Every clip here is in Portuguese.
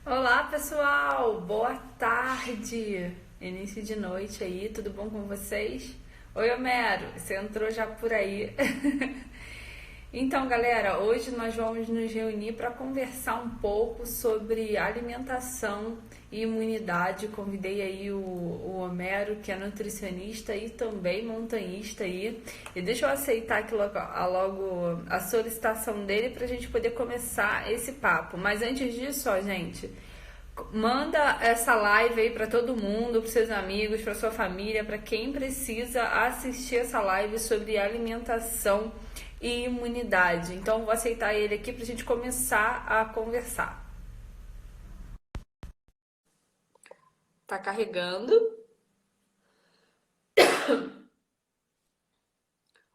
Olá, pessoal! Boa tarde! Início de noite aí, tudo bom com vocês? Oi, Homero, você entrou já por aí. Então, galera, hoje nós vamos nos reunir para conversar um pouco sobre alimentação e imunidade. Convidei aí o Homero, que é nutricionista e também montanhista aí. E deixa eu aceitar aqui logo a solicitação dele para a gente poder começar esse papo. Mas antes disso, ó, gente, manda essa live aí para todo mundo, para seus amigos, para sua família, para quem precisa assistir essa live sobre alimentação e imunidade. Então, vou aceitar ele aqui para a gente começar a conversar. Tá carregando.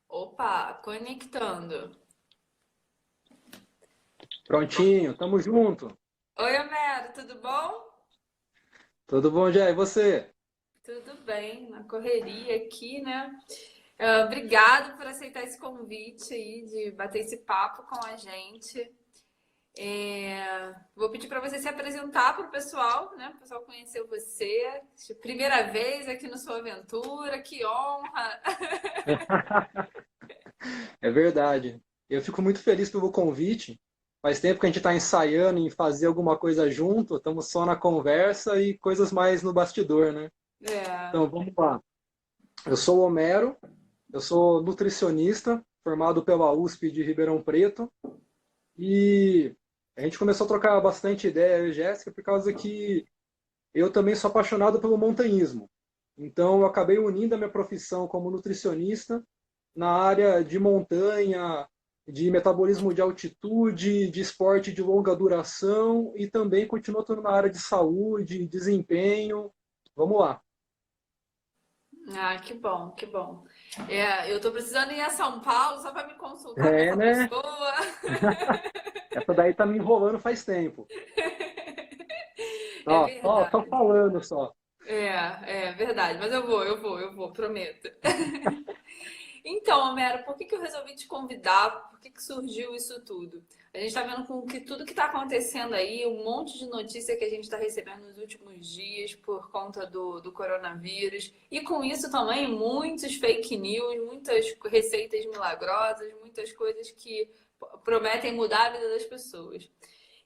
Opa, conectando. Prontinho, tamo junto. Oi, Homero, tudo bom? Tudo bom, Jé? E você? Tudo bem, na correria aqui, né? Obrigado por aceitar esse convite aí de bater esse papo com a gente. Vou pedir para você se apresentar para o pessoal, né? O pessoal conheceu você. Primeira vez aqui no Sua Aventura, que honra! É verdade. Eu fico muito feliz pelo convite. Faz tempo que a gente está ensaiando em fazer alguma coisa junto, estamos só na conversa e coisas mais no bastidor, né? É, Então, vamos lá. Eu sou o Homero, eu sou nutricionista, formado pela USP de Ribeirão Preto, e a gente começou a trocar bastante ideia, eu e Jéssica, por causa que eu também sou apaixonado pelo montanhismo. Então, eu acabei unindo a minha profissão como nutricionista na área de montanha, de metabolismo de altitude, de esporte de longa duração e também continuo atuando na área de saúde, desempenho. Vamos lá. que bom, que bom. Eu tô precisando ir a São Paulo só para me consultar com É, essa né? pessoa. Essa daí tá me enrolando faz tempo. É Só verdade. falando só. É verdade. Mas eu vou, prometo. Então, Homero, por que eu resolvi te convidar? Por que surgiu isso tudo? A gente está vendo com que tudo que está acontecendo aí, um monte de notícia que a gente está recebendo nos últimos dias por conta do coronavírus. E com isso também muitos fake news, muitas receitas milagrosas, muitas coisas que prometem mudar a vida das pessoas.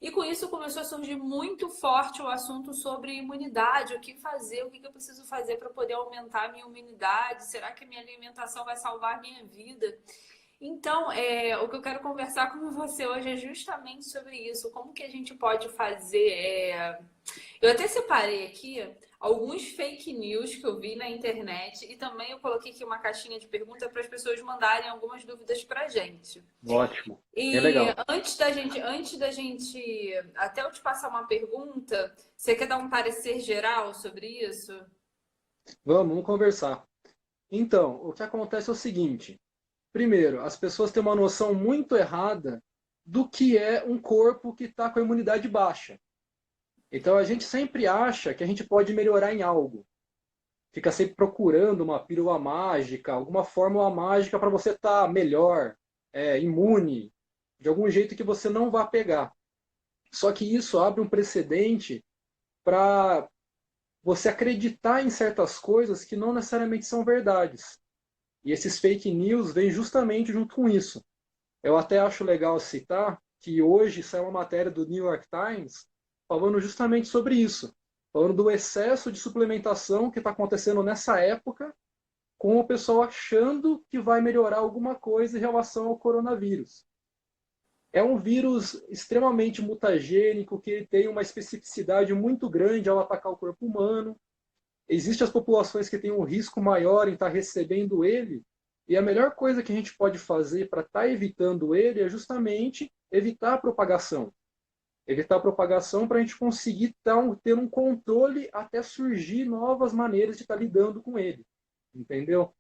E com isso começou a surgir muito forte o assunto sobre imunidade, o que fazer, o que eu preciso fazer para poder aumentar a minha imunidade, será que a minha alimentação vai salvar a minha vida? Então, o que eu quero conversar com você hoje é justamente sobre isso. Como que a gente pode fazer? Eu até separei aqui alguns fake news que eu vi na internet e também eu coloquei aqui uma caixinha de pergunta para as pessoas mandarem algumas dúvidas para a gente. Ótimo. É E legal. antes da gente, até eu te passar uma pergunta, você quer dar um parecer geral sobre isso? Vamos conversar. Então, o que acontece é o seguinte. Primeiro, as pessoas têm uma noção muito errada do que é um corpo que está com a imunidade baixa. Então a gente sempre acha que a gente pode melhorar em algo. Fica sempre procurando uma pílula mágica, alguma fórmula mágica para você estar melhor, imune, de algum jeito que você não vá pegar. Só que isso abre um precedente para você acreditar em certas coisas que não necessariamente são verdades. E esses fake news vêm justamente junto com isso. Eu até acho legal citar que hoje saiu uma matéria do New York Times falando justamente sobre isso, falando do excesso de suplementação que está acontecendo nessa época, com o pessoal achando que vai melhorar alguma coisa em relação ao coronavírus. É um vírus extremamente mutagênico, que ele tem uma especificidade muito grande ao atacar o corpo humano. Existem as populações que têm um risco maior em estar recebendo ele, e a melhor coisa que a gente pode fazer para estar evitando ele é justamente evitar a propagação. Evitar a propagação para a gente conseguir ter um controle até surgir novas maneiras de estar lidando com ele. Entendeu?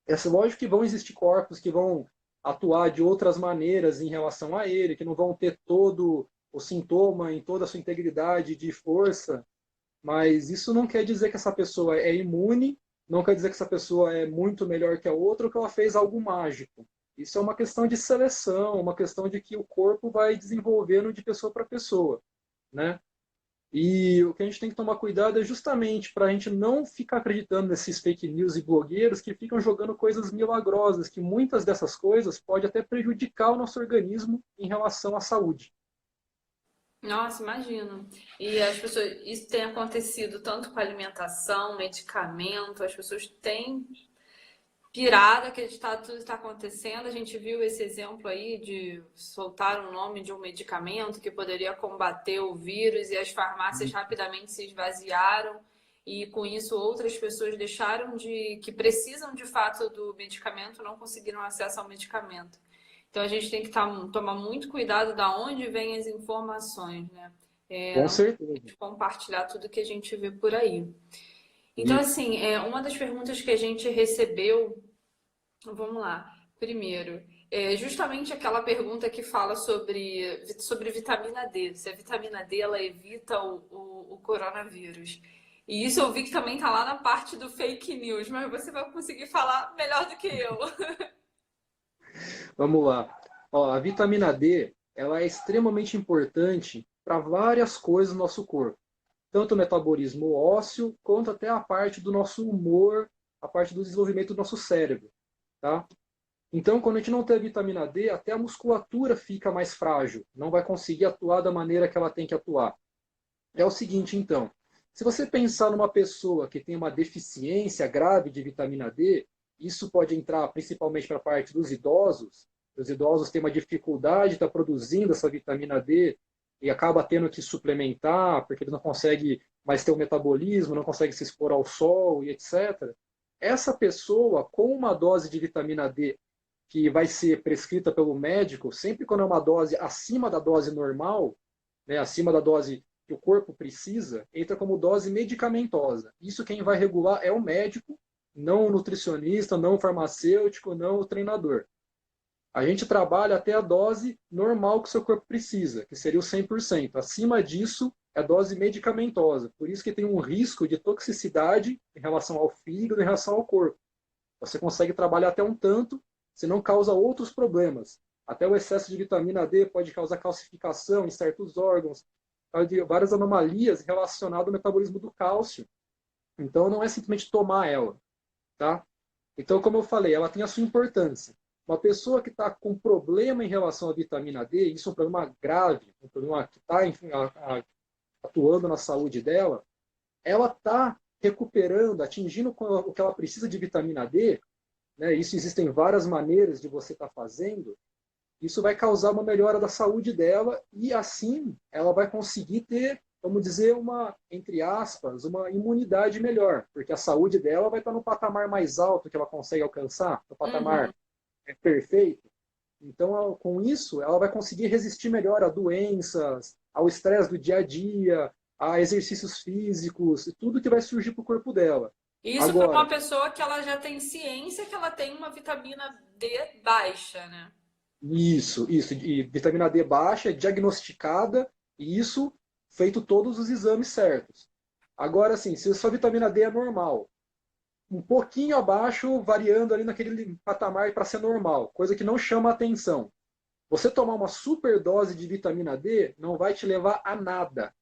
É lógico que vão existir corpos que vão atuar de outras maneiras em relação a ele, que não vão ter todo o sintoma em toda a sua integridade de força, mas isso não quer dizer que essa pessoa é imune, não quer dizer que essa pessoa é muito melhor que a outra ou que ela fez algo mágico. Isso é uma questão de seleção, uma questão de que o corpo vai desenvolvendo de pessoa para pessoa, né? E o que a gente tem que tomar cuidado é justamente para a gente não ficar acreditando nesses fake news e blogueiros que ficam jogando coisas milagrosas, que muitas dessas coisas podem até prejudicar o nosso organismo em relação à saúde. Nossa, imagino. E as pessoas, isso tem acontecido tanto com alimentação, medicamento, as pessoas têm pirada, acreditar que tudo está acontecendo. A gente viu esse exemplo aí de soltar o nome de um medicamento que poderia combater o vírus e as farmácias rapidamente se esvaziaram e com isso outras pessoas deixaram de que precisam de fato do medicamento, não conseguiram acesso ao medicamento. Então a gente tem que tomar muito cuidado da onde vêm as informações, né? Com Não certeza. compartilhar tudo que a gente vê por aí. Então, Isso. assim, uma das perguntas que a gente recebeu, vamos lá. Primeiro, justamente aquela pergunta que fala sobre vitamina D. Se a vitamina D ela evita o coronavírus. E isso eu vi que também tá lá na parte do fake news, mas você vai conseguir falar melhor do que eu. Vamos lá. Ó, a vitamina D, ela é extremamente importante para várias coisas no nosso corpo. Tanto o metabolismo ósseo, quanto até a parte do nosso humor, a parte do desenvolvimento do nosso cérebro, tá? Então, quando a gente não tem a vitamina D, até a musculatura fica mais frágil, não vai conseguir atuar da maneira que ela tem que atuar. É o seguinte, então, se você pensar numa pessoa que tem uma deficiência grave de vitamina D, isso pode entrar principalmente para a parte dos idosos. Os idosos têm uma dificuldade de estar produzindo essa vitamina D e acaba tendo que suplementar, porque ele não consegue mais ter o metabolismo, não consegue se expor ao sol e etc. Essa pessoa, com uma dose de vitamina D que vai ser prescrita pelo médico, sempre quando é uma dose acima da dose normal, né, acima da dose que o corpo precisa, entra como dose medicamentosa. Isso quem vai regular é o médico, não o nutricionista, não o farmacêutico, não o treinador. A gente trabalha até a dose normal que o seu corpo precisa, que seria o 100%. Acima disso, é dose medicamentosa. Por isso que tem um risco de toxicidade em relação ao fígado, em relação ao corpo. Você consegue trabalhar até um tanto, se não causa outros problemas. Até o excesso de vitamina D pode causar calcificação em certos órgãos, várias anomalias relacionadas ao metabolismo do cálcio. Então não é simplesmente tomar ela, tá? Então, como eu falei, ela tem a sua importância. Uma pessoa que está com problema em relação à vitamina D, isso é um problema grave, um problema que está atuando na saúde dela, ela está recuperando, atingindo o que ela precisa de vitamina D, né? Isso existem várias maneiras de você estar fazendo. Isso vai causar uma melhora da saúde dela e assim ela vai conseguir ter, vamos dizer, uma, entre aspas, uma imunidade melhor, porque a saúde dela vai estar no patamar mais alto que ela consegue alcançar, no Uhum. patamar perfeito. Então, com isso, ela vai conseguir resistir melhor a doenças, ao estresse do dia a dia, a exercícios físicos, e tudo que vai surgir para o corpo dela. Isso para uma Agora, pessoa que ela já tem ciência que ela tem uma vitamina D baixa, né? isso. E vitamina D baixa, diagnosticada, e isso feito todos os exames certos. Agora, assim, se a sua vitamina D é normal, um pouquinho abaixo, variando ali naquele patamar para ser normal, coisa que não chama atenção. Você tomar uma superdose de vitamina D não vai te levar a nada.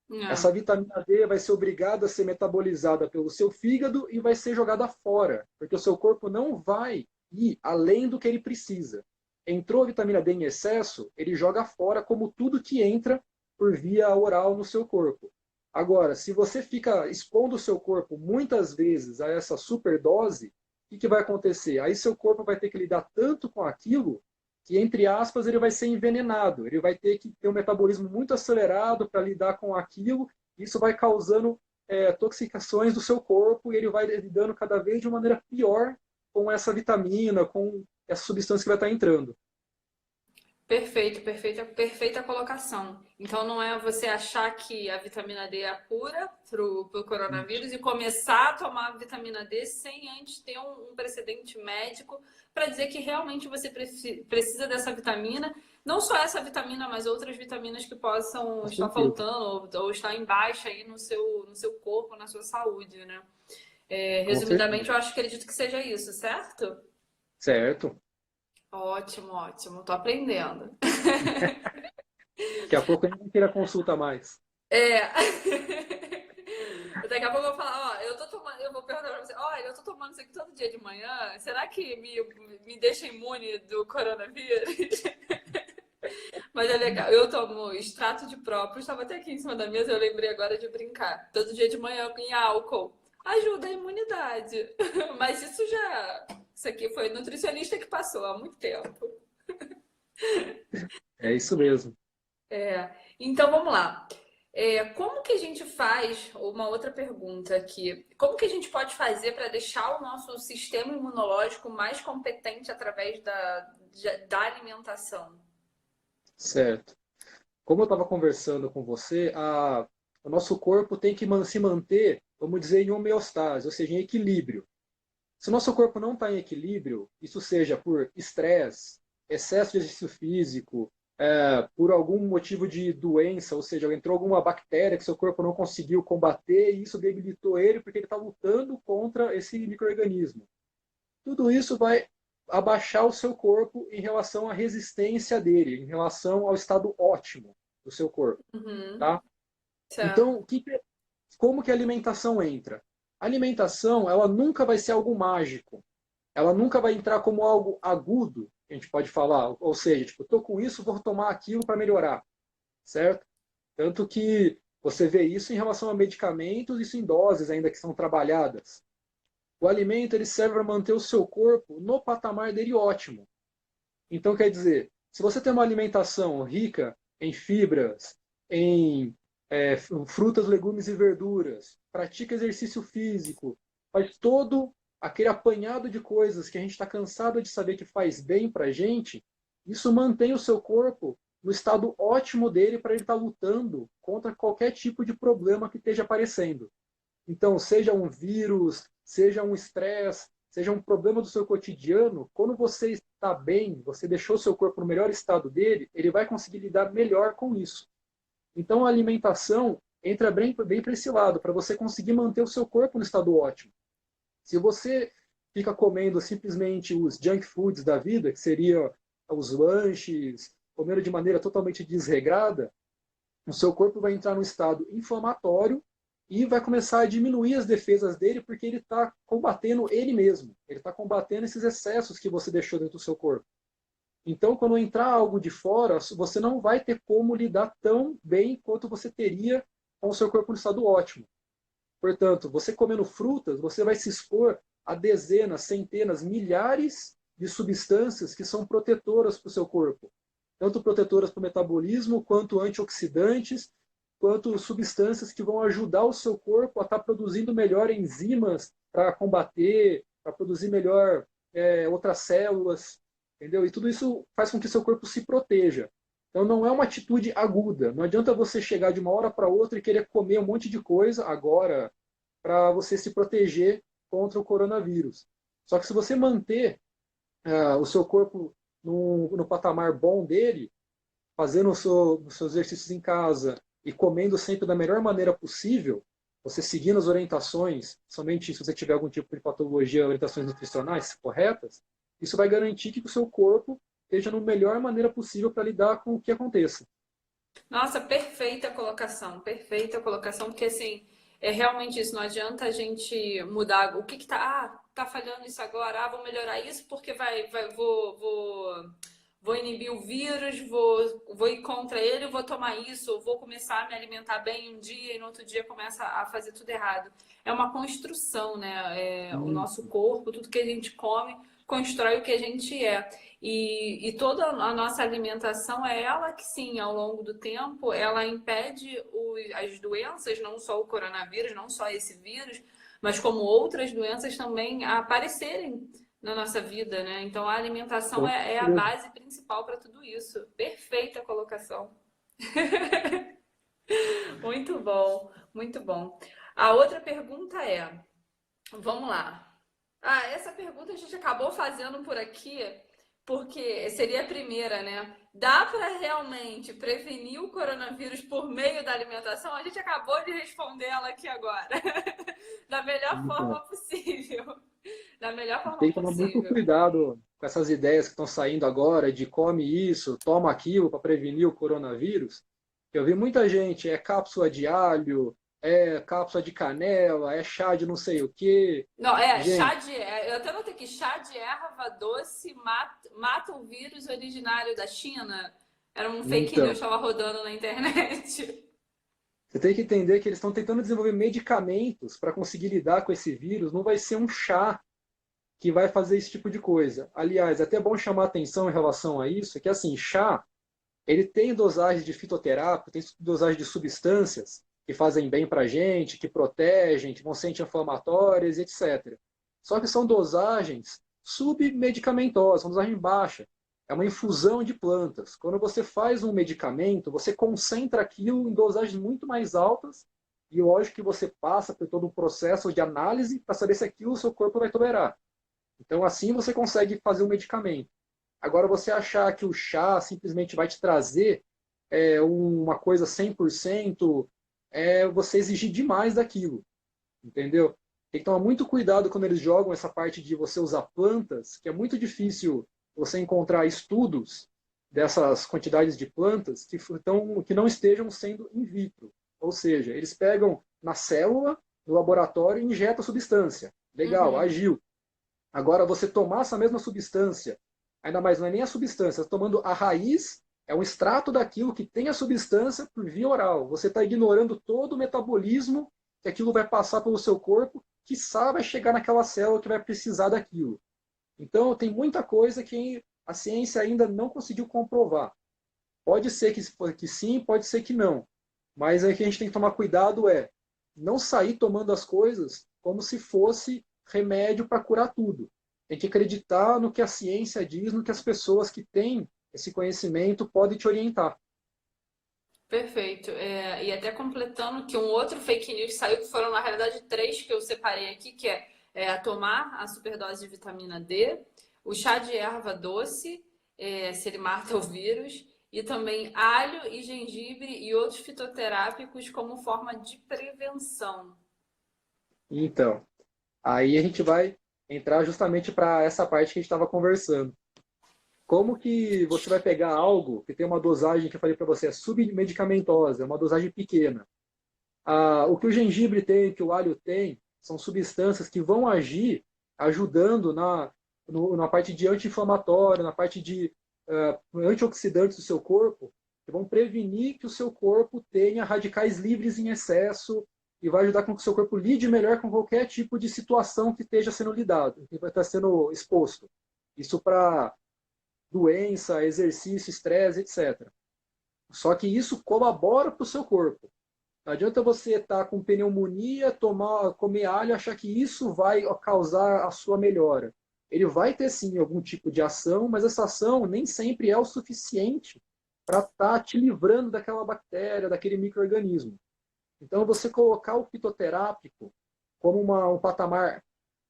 É. Essa vitamina D vai ser obrigada a ser metabolizada pelo seu fígado e vai ser jogada fora, porque o seu corpo não vai ir além do que ele precisa. Entrou vitamina D em excesso, ele joga fora como tudo que entra por via oral no seu corpo. Agora, se você fica expondo o seu corpo muitas vezes a essa superdose, o que vai acontecer? Aí seu corpo vai ter que lidar tanto com aquilo que, entre aspas, ele vai ser envenenado. Ele vai ter que ter um metabolismo muito acelerado para lidar com aquilo. Isso vai causando toxicações do seu corpo e ele vai lidando cada vez de uma maneira pior com essa vitamina, com essa substância que vai estar entrando. Perfeito, perfeita colocação. Então não é você achar que a vitamina D é a cura pro coronavírus e começar a tomar vitamina D sem antes ter um precedente médico para dizer que realmente você precisa dessa vitamina. Não só essa vitamina, mas outras vitaminas que possam Com estar certeza. faltando ou estar em baixa aí no seu corpo, na sua saúde, né? Com Resumidamente, certeza. eu acredito que seja isso, certo? Certo. Ótimo, ótimo. Tô aprendendo. Daqui a pouco a gente vai ter a consulta mais. É. Daqui a pouco eu vou falar, ó, eu vou perguntar pra você, olha, eu tô tomando isso aqui todo dia de manhã, será que me deixa imune do coronavírus? Mas é legal, eu tomo extrato de próprio, estava até aqui em cima da mesa, eu lembrei agora de brincar. Todo dia de manhã em álcool. Ajuda a imunidade. Mas isso aqui foi nutricionista que passou há muito tempo. É isso mesmo. Então vamos lá. Como que a gente faz? Uma outra pergunta aqui. Como que a gente pode fazer para deixar o nosso sistema imunológico mais competente através da alimentação? Certo. Como eu estava conversando com você, o nosso corpo tem que se manter, vamos dizer, em homeostase, ou seja, em equilíbrio. Se o nosso corpo não está em equilíbrio, isso seja por estresse, excesso de exercício físico, por algum motivo de doença, ou seja, entrou alguma bactéria que seu corpo não conseguiu combater e isso debilitou ele porque ele está lutando contra esse micro-organismo. Tudo isso vai abaixar o seu corpo em relação à resistência dele, em relação ao estado ótimo do seu corpo, Uhum, tá? certo. Então, como que a alimentação entra? A alimentação, ela nunca vai ser algo mágico. Ela nunca vai entrar como algo agudo, a gente pode falar, ou seja, tipo, estou com isso, vou tomar aquilo para melhorar, certo? Tanto que você vê isso em relação a medicamentos, isso em doses ainda que são trabalhadas. O alimento ele serve para manter o seu corpo no patamar dele ótimo. Então, quer dizer, se você tem uma alimentação rica em fibras, em frutas, legumes e verduras, pratica exercício físico, faz todo aquele apanhado de coisas que a gente está cansado de saber que faz bem para a gente, isso mantém o seu corpo no estado ótimo dele para ele estar lutando contra qualquer tipo de problema que esteja aparecendo. Então, seja um vírus, seja um estresse, seja um problema do seu cotidiano, quando você está bem, você deixou o seu corpo no melhor estado dele, ele vai conseguir lidar melhor com isso. Então, a alimentação entra bem para esse lado, para você conseguir manter o seu corpo no estado ótimo. Se você fica comendo simplesmente os junk foods da vida, que seria os lanches, comendo de maneira totalmente desregrada, o seu corpo vai entrar num estado inflamatório e vai começar a diminuir as defesas dele porque ele está combatendo ele mesmo. Ele está combatendo esses excessos que você deixou dentro do seu corpo. Então, quando entrar algo de fora, você não vai ter como lidar tão bem quanto você teria com o seu corpo no estado ótimo. Portanto, você comendo frutas, você vai se expor a dezenas, centenas, milhares de substâncias que são protetoras para o seu corpo. Tanto protetoras para o metabolismo, quanto antioxidantes, quanto substâncias que vão ajudar o seu corpo a estar produzindo melhor enzimas para combater, para produzir melhor outras células, entendeu? E tudo isso faz com que seu corpo se proteja. Então não é uma atitude aguda. Não adianta você chegar de uma hora para outra e querer comer um monte de coisa agora para você se proteger contra o coronavírus. Só que se você manter o seu corpo no patamar bom dele, fazendo os seus exercícios em casa e comendo sempre da melhor maneira possível, você seguindo as orientações, somente se você tiver algum tipo de patologia, orientações nutricionais corretas, isso vai garantir que o seu corpo esteja na melhor maneira possível para lidar com o que aconteça. Nossa, perfeita colocação, porque assim, é realmente isso, não adianta a gente mudar o que tá, tá falhando isso agora, vou melhorar isso porque vou inibir o vírus, vou ir contra ele, vou tomar isso, vou começar a me alimentar bem um dia e no outro dia começa a fazer tudo errado. É uma construção, né? O nosso Isso. corpo, tudo que a gente come, constrói o que a gente é. E toda a nossa alimentação é ela que sim, ao longo do tempo, ela impede as doenças, não só o coronavírus, não só esse vírus, mas como outras doenças também a aparecerem na nossa vida, né? Então a alimentação Com é a certeza. base principal para tudo isso. Perfeita colocação. Muito bom, muito bom. A outra pergunta é, vamos lá. Essa pergunta a gente acabou fazendo por aqui, porque seria a primeira, né? Dá para realmente prevenir o coronavírus por meio da alimentação? A gente acabou de responder ela aqui agora. Da melhor Então, forma possível. Da melhor forma tem que tomar muito possível. cuidado com essas ideias que estão saindo agora de come isso, toma aquilo para prevenir o coronavírus. Eu vi muita gente, é cápsula de alho, é cápsula de canela, é chá de não sei o quê. Não, Gente, eu até notei que chá de erva doce mata o vírus originário da China. Era um fake news que então, estava rodando na internet. você tem que entender que eles estão tentando desenvolver medicamentos para conseguir lidar com esse vírus. Não vai ser um chá que vai fazer esse tipo de coisa. Aliás, é até bom chamar a atenção em relação a isso, que assim, chá, ele tem dosagem de fitoterápico, tem dosagem de substâncias que fazem bem para a gente, que protegem, que vão ser anti-inflamatórias, etc. Só que são dosagens submedicamentosas, são dosagem baixa. É uma infusão de plantas. Quando você faz um medicamento, você concentra aquilo em dosagens muito mais altas e lógico que você passa por todo um processo de análise para saber se aquilo o seu corpo vai tolerar. Então assim você consegue fazer um medicamento. Agora, você achar que o chá simplesmente vai te trazer uma coisa 100%, é você exigir demais daquilo, entendeu? Tem que tomar muito cuidado quando eles jogam essa parte de você usar plantas, que é muito difícil você encontrar estudos dessas quantidades de plantas que não estejam sendo in vitro. Ou seja, eles pegam na célula, no laboratório e injetam a substância. Legal, Uhum. agiu. Agora, você tomar essa mesma substância, ainda mais não é nem a substância, você está tomando a raiz, é um extrato daquilo que tem a substância por via oral. Você está ignorando todo o metabolismo que aquilo vai passar pelo seu corpo, quiçá vai chegar naquela célula que vai precisar daquilo. Então, tem muita coisa que a ciência ainda não conseguiu comprovar. Pode ser que sim, pode ser que não. Mas aí que a gente tem que tomar cuidado é não sair tomando as coisas como se fosse remédio para curar tudo. Tem que acreditar no que a ciência diz, no que as pessoas que têm esse conhecimento podem te orientar. Perfeito. E até completando que um outro fake news saiu, que foram na realidade três que eu separei aqui, que a tomar a superdose de vitamina D, o chá de erva doce, se ele mata o vírus, e também alho e gengibre e outros fitoterápicos como forma de prevenção. Então, aí a gente vai entrar justamente para essa parte que a gente estava conversando. Como que você vai pegar algo que tem uma dosagem que eu falei para você, é submedicamentosa, é uma dosagem pequena. O que o gengibre tem, o que o alho tem, são substâncias que vão agir ajudando na parte de anti-inflamatório, na parte de antioxidantes do seu corpo, que vão prevenir que o seu corpo tenha radicais livres em excesso e vai ajudar com que o seu corpo lide melhor com qualquer tipo de situação que esteja sendo lidado, que vai estar sendo exposto. Isso para doença, exercício, estresse, etc. Só que isso colabora para o seu corpo. Não adianta você estar com pneumonia, comer alho e achar que isso vai causar a sua melhora. Ele vai ter sim algum tipo de ação, mas essa ação nem sempre é o suficiente para estar te livrando daquela bactéria, daquele micro-organismo. Então, você colocar o fitoterápico como um patamar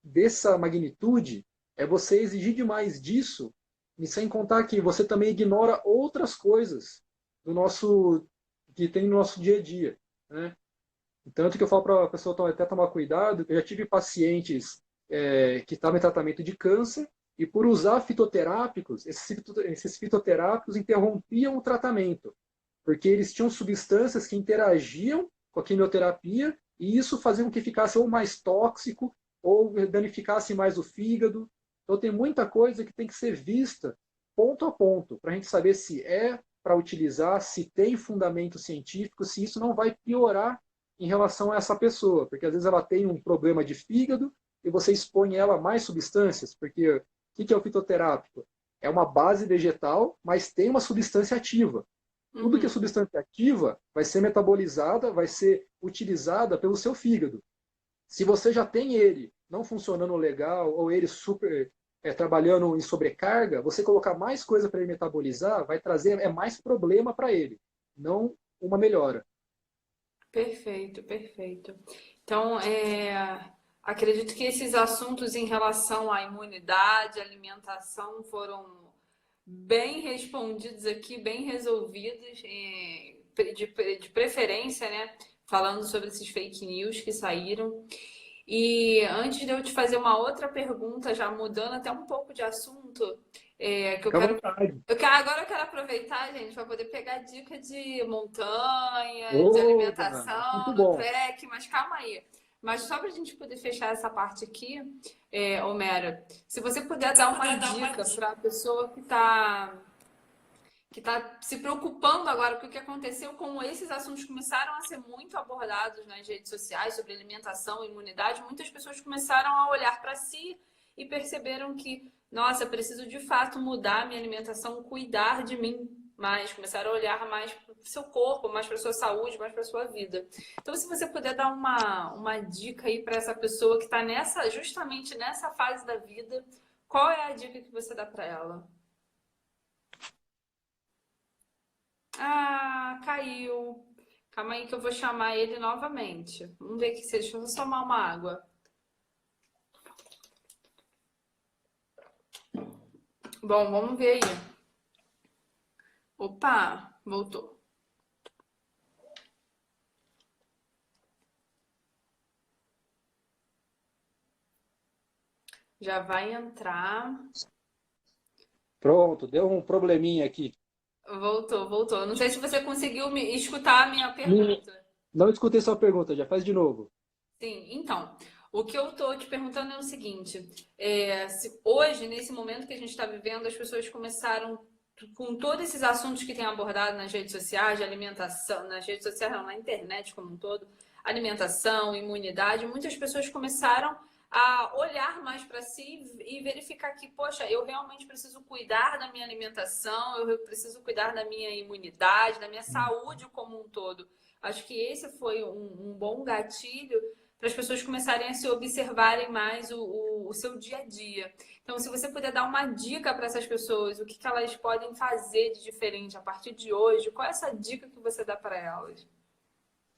dessa magnitude é você exigir demais disso, e sem contar que você também ignora outras coisas do nosso que tem no nosso dia a dia, né? Tanto que eu falo para a pessoa até tomar cuidado, eu já tive pacientes que estavam em tratamento de câncer e por usar fitoterápicos, esses fitoterápicos interrompiam o tratamento, porque eles tinham substâncias que interagiam com a quimioterapia e isso fazia com que ficasse ou mais tóxico ou danificasse mais o fígado. Então tem muita coisa que tem que ser vista ponto a ponto para a gente saber se é para utilizar, se tem fundamento científico, se isso não vai piorar em relação a essa pessoa, porque às vezes ela tem um problema de fígado e você expõe ela a mais substâncias, porque o que é o fitoterápico? É uma base vegetal, mas tem uma substância ativa. Tudo que é Uhum. substância ativa vai ser metabolizada, vai ser utilizada pelo seu fígado. Se você já tem ele não funcionando legal, ou ele super trabalhando em sobrecarga, você colocar mais coisa para ele metabolizar vai trazer mais problema para ele, não uma melhora. Perfeito, perfeito. Então, acredito que esses assuntos em relação à imunidade, alimentação foram bem respondidos aqui, bem resolvidos, de preferência, né? Falando sobre esses fake news que saíram. E antes de eu te fazer uma outra pergunta, já mudando até um pouco de assunto, Que Fica à vontade. agora eu quero aproveitar, gente, para poder pegar dica de montanha, de Opa, muito alimentação, no bom. trek, mas calma aí. Mas só para a gente poder fechar essa parte aqui, Homera, se você puder dar uma dica para a pessoa que está se preocupando agora com o que aconteceu, como esses assuntos começaram a ser muito abordados nas redes sociais sobre alimentação e imunidade, muitas pessoas começaram a olhar para si e perceberam que, nossa, eu preciso de fato mudar a minha alimentação, cuidar de mim mais, começaram a olhar mais para o seu corpo, mais para a sua saúde, mais para a sua vida. Então, se você puder dar uma dica aí para essa pessoa que está justamente nessa fase da vida, qual é a dica que você dá para ela? Ah, caiu. Calma aí que eu vou chamar ele novamente. Vamos ver aqui se deixa eu só tomar uma água. Bom, vamos ver aí. Opa, voltou. Já vai entrar. Pronto, deu um probleminha aqui. Voltou, voltou. Eu não sei se você conseguiu me escutar a minha Não, pergunta. não escutei sua pergunta, já faz de novo. Sim, então, o que eu tô te perguntando é o seguinte: se hoje, nesse momento que a gente está vivendo, as pessoas começaram com todos esses assuntos que tem abordado nas redes sociais, de alimentação, nas redes sociais, não, na internet como um todo, alimentação, imunidade, muitas pessoas começaram a olhar mais para si e verificar que, poxa, eu realmente preciso cuidar da minha alimentação, eu preciso cuidar da minha imunidade, da minha saúde como um todo. Acho que esse foi um bom gatilho para as pessoas começarem a se observarem mais o seu dia a dia. Então, se você puder dar uma dica para essas pessoas, o que, que elas podem fazer de diferente a partir de hoje, qual é essa dica que você dá para elas?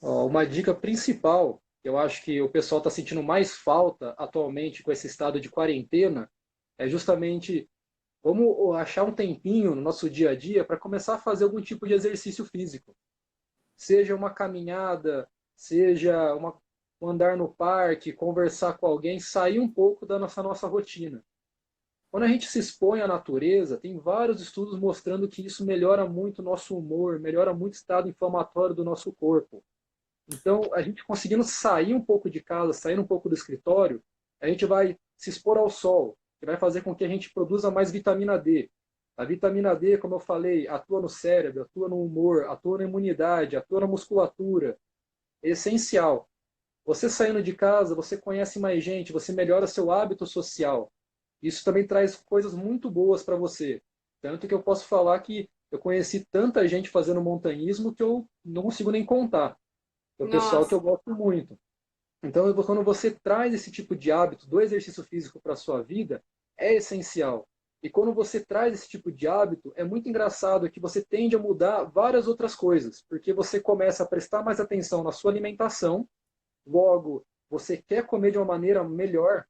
Ó, uma dica principal, que eu acho que o pessoal está sentindo mais falta atualmente com esse estado de quarentena, é justamente como achar um tempinho no nosso dia a dia para começar a fazer algum tipo de exercício físico. Seja uma caminhada, seja um andar no parque, conversar com alguém, sair um pouco da nossa rotina. Quando a gente se expõe à natureza, tem vários estudos mostrando que isso melhora muito o nosso humor, melhora muito o estado inflamatório do nosso corpo. Então, a gente conseguindo sair um pouco de casa, sair um pouco do escritório, a gente vai se expor ao sol, que vai fazer com que a gente produza mais vitamina D. A vitamina D, como eu falei, atua no cérebro, atua no humor, atua na imunidade, atua na musculatura. É essencial. Você saindo de casa, você conhece mais gente, você melhora seu hábito social. Isso também traz coisas muito boas para você. Tanto que eu posso falar que eu conheci tanta gente fazendo montanhismo que eu não consigo nem contar. É o pessoal que Nossa, eu gosto muito. Então, quando você traz esse tipo de hábito do exercício físico para a sua vida, é essencial. E quando você traz esse tipo de hábito, é muito engraçado que você tende a mudar várias outras coisas, porque você começa a prestar mais atenção na sua alimentação, logo, você quer comer de uma maneira melhor,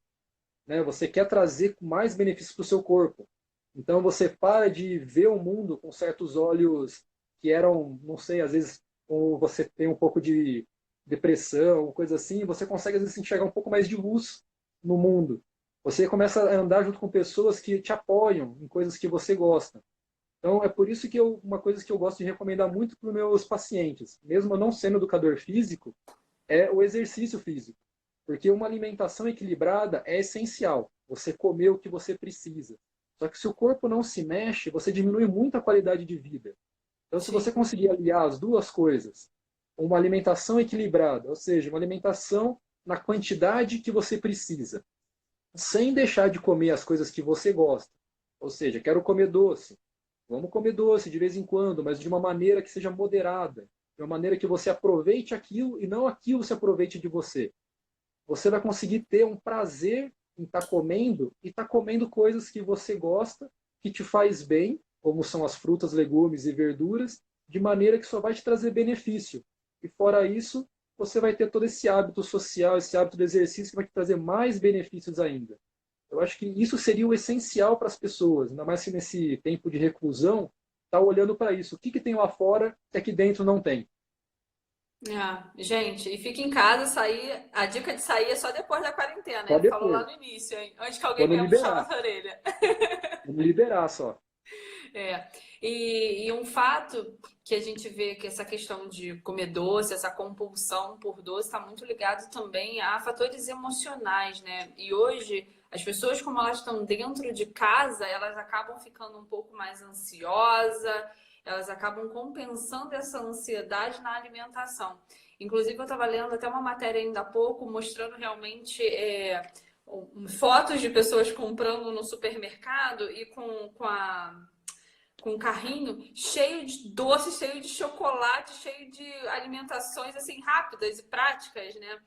né? Você quer trazer mais benefícios para o seu corpo. Então, você para de ver o mundo com certos olhos que eram, não sei, às vezes, ou você tem um pouco de depressão, coisa assim, você consegue às vezes enxergar um pouco mais de luz no mundo. Você começa a andar junto com pessoas que te apoiam em coisas que você gosta. Então é por isso que uma coisa que eu gosto de recomendar muito para os meus pacientes, mesmo eu não sendo educador físico, é o exercício físico. Porque uma alimentação equilibrada é essencial. Você comer o que você precisa. Só que se o corpo não se mexe, você diminui muito a qualidade de vida. Então, se você sim, conseguir aliar as duas coisas, uma alimentação equilibrada, ou seja, uma alimentação na quantidade que você precisa, sem deixar de comer as coisas que você gosta. Ou seja, quero comer doce. Vamos comer doce de vez em quando, mas de uma maneira que seja moderada, de uma maneira que você aproveite aquilo e não aquilo se aproveite de você. Você vai conseguir ter um prazer em estar comendo e estar comendo coisas que você gosta, que te faz bem, como são as frutas, legumes e verduras, de maneira que só vai te trazer benefício. E fora isso, você vai ter todo esse hábito social, esse hábito do exercício que vai te trazer mais benefícios ainda. Eu acho que isso seria o essencial para as pessoas, ainda mais que nesse tempo de reclusão, estar olhando para isso. O que tem lá fora que aqui dentro não tem? Gente, e fica em casa, sair. A dica de sair é só depois da quarentena. Só Ele falou lá depois, no início, hein? Antes que alguém quando venha puxar liberar. nossa orelha. Quando liberar só. É. E um fato que a gente vê que essa questão de comer doce, essa compulsão por doce, está muito ligado também a fatores emocionais, né? E hoje, as pessoas, como elas estão dentro de casa, elas acabam ficando um pouco mais ansiosas, elas acabam compensando essa ansiedade na alimentação. Inclusive, eu estava lendo até uma matéria ainda há pouco mostrando realmente. Fotos de pessoas comprando no supermercado e com um carrinho cheio de doce, cheio de chocolate, cheio de alimentações assim rápidas e práticas, né?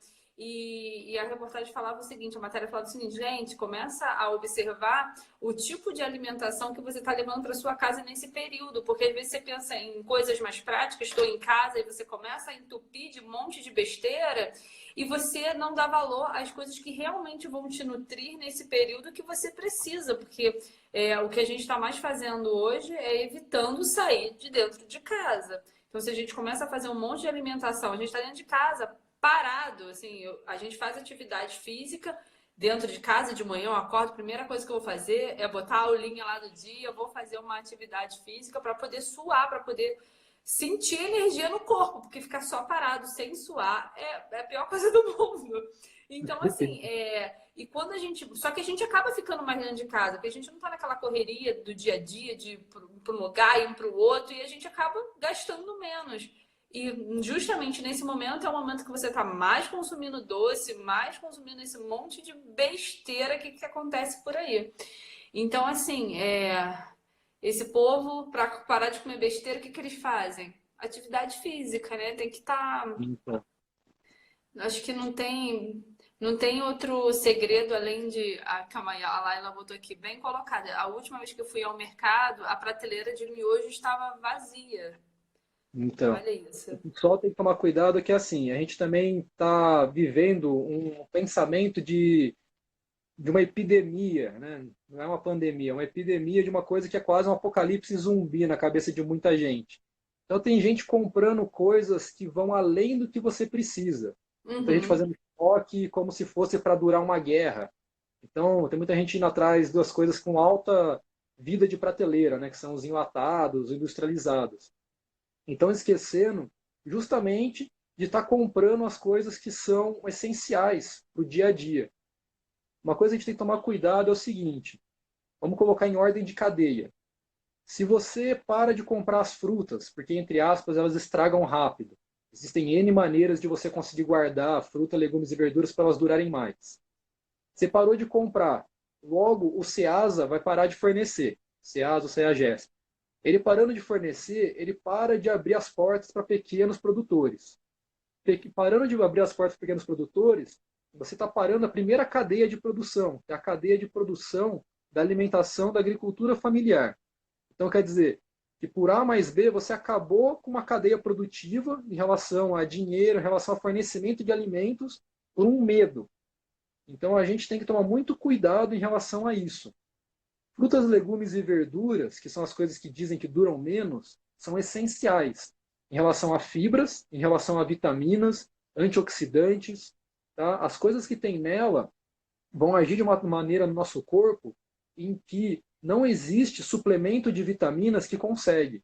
E a reportagem falava o seguinte, a matéria falava o seguinte, gente, começa a observar o tipo de alimentação que você está levando para sua casa nesse período, porque às vezes você pensa em coisas mais práticas, estou em casa e você começa a entupir de um monte de besteira e você não dá valor às coisas que realmente vão te nutrir nesse período que você precisa, porque o que a gente está mais fazendo hoje é evitando sair de dentro de casa. Então, se a gente começa a fazer um monte de alimentação, a gente está dentro de casa, parado, assim, a gente faz atividade física dentro de casa de manhã, eu acordo, a primeira coisa que eu vou fazer é botar a aulinha lá do dia, eu vou fazer uma atividade física para poder suar, para poder sentir energia no corpo, porque ficar só parado sem suar é a pior coisa do mundo. Então, assim, e quando a gente. Só que a gente acaba ficando mais dentro de casa, porque a gente não tá naquela correria do dia a dia, de ir para um lugar e ir para o outro, e a gente acaba gastando menos. E justamente nesse momento é o momento que você está mais consumindo doce, mais consumindo esse monte de besteira que acontece por aí. Então, assim, esse povo, para parar de comer besteira, o que eles fazem? Atividade física, né? Tem que estar. Então, Acho que não tem outro segredo além de. Calma aí, a Laila botou aqui bem colocada. A última vez que eu fui ao mercado, a prateleira de miojo estava vazia. então, Olha isso. o pessoal tem que tomar cuidado que assim, a gente também está vivendo um pensamento de uma epidemia, né? Não é uma pandemia, é uma epidemia de uma coisa que é quase um apocalipse zumbi na cabeça de muita gente. Então tem gente comprando coisas que vão além do que você precisa. Muita gente Uhum. fazendo estoque como se fosse para durar uma guerra. Então tem muita gente indo atrás das coisas com alta vida de prateleira, né? Que são os enlatados, os industrializados. Então esquecendo justamente de estar comprando as coisas que são essenciais para o dia a dia. Uma coisa que a gente tem que tomar cuidado é o seguinte: vamos colocar em ordem de cadeia. Se você para de comprar as frutas, porque, entre aspas, elas estragam rápido, existem N maneiras de você conseguir guardar fruta, legumes e verduras para elas durarem mais. Você parou de comprar, logo o Ceasa vai parar de fornecer. Ceasa ou Ceagesp. Ele parando de fornecer, ele para de abrir as portas para pequenos produtores. Parando de abrir as portas para pequenos produtores, você está parando a primeira cadeia de produção, que é a cadeia de produção da alimentação da agricultura familiar. Então, quer dizer que por A mais B, você acabou com uma cadeia produtiva em relação a dinheiro, em relação ao fornecimento de alimentos, por um medo. Então, a gente tem que tomar muito cuidado em relação a isso. Frutas, legumes e verduras, que são as coisas que dizem que duram menos, são essenciais em relação a fibras, em relação a vitaminas, antioxidantes. Tá? As coisas que tem nela vão agir de uma maneira no nosso corpo em que não existe suplemento de vitaminas que consegue.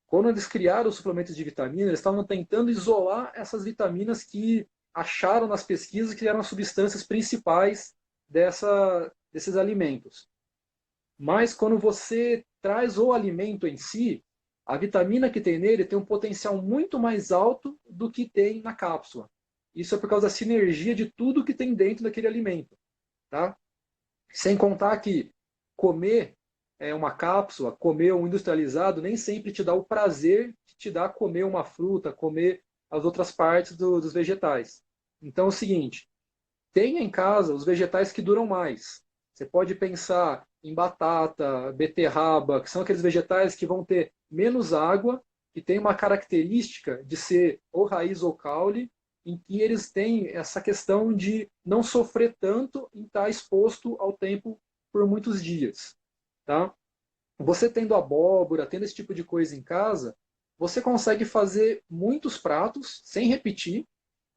Quando eles criaram os suplementos de vitamina, eles estavam tentando isolar essas vitaminas que acharam nas pesquisas que eram as substâncias principais desses alimentos. Mas quando você traz o alimento em si, a vitamina que tem nele tem um potencial muito mais alto do que tem na cápsula. Isso é por causa da sinergia de tudo que tem dentro daquele alimento. Tá? Sem contar que comer uma cápsula, comer um industrializado, nem sempre te dá o prazer que te dá comer uma fruta, comer as outras partes dos vegetais. Então é o seguinte, tenha em casa os vegetais que duram mais. Você pode pensar em batata, beterraba, que são aqueles vegetais que vão ter menos água e tem uma característica de ser ou raiz ou caule, em que eles têm essa questão de não sofrer tanto em estar exposto ao tempo por muitos dias. Tá? Você tendo abóbora, tendo esse tipo de coisa em casa, você consegue fazer muitos pratos sem repetir.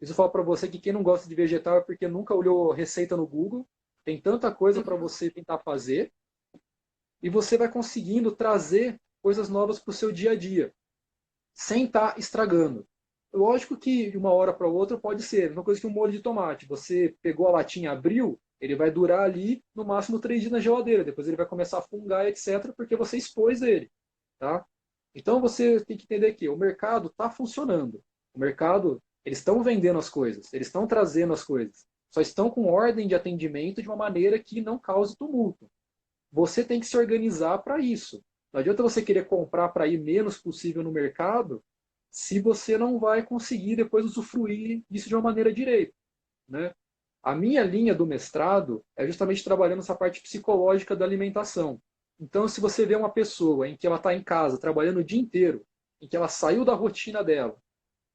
Isso eu falo para você que quem não gosta de vegetal é porque nunca olhou receita no Google. Tem tanta coisa para você tentar fazer. E você vai conseguindo trazer coisas novas para o seu dia a dia, sem estar estragando. Lógico que de uma hora para outra pode ser, uma coisa que um molho de tomate. Você pegou a latinha, abriu, ele vai durar ali no máximo 3 dias na geladeira. Depois ele vai começar a fungar, etc., porque você expôs ele. Tá? Então você tem que entender que o mercado está funcionando. O mercado, eles estão vendendo as coisas, eles estão trazendo as coisas. Só estão com ordem de atendimento de uma maneira que não cause tumulto. Você tem que se organizar para isso. Não adianta você querer comprar para ir menos possível no mercado se você não vai conseguir depois usufruir disso de uma maneira direita, né? A minha linha do mestrado é justamente trabalhando essa parte psicológica da alimentação. Então, se você vê uma pessoa em que ela está em casa trabalhando o dia inteiro, em que ela saiu da rotina dela,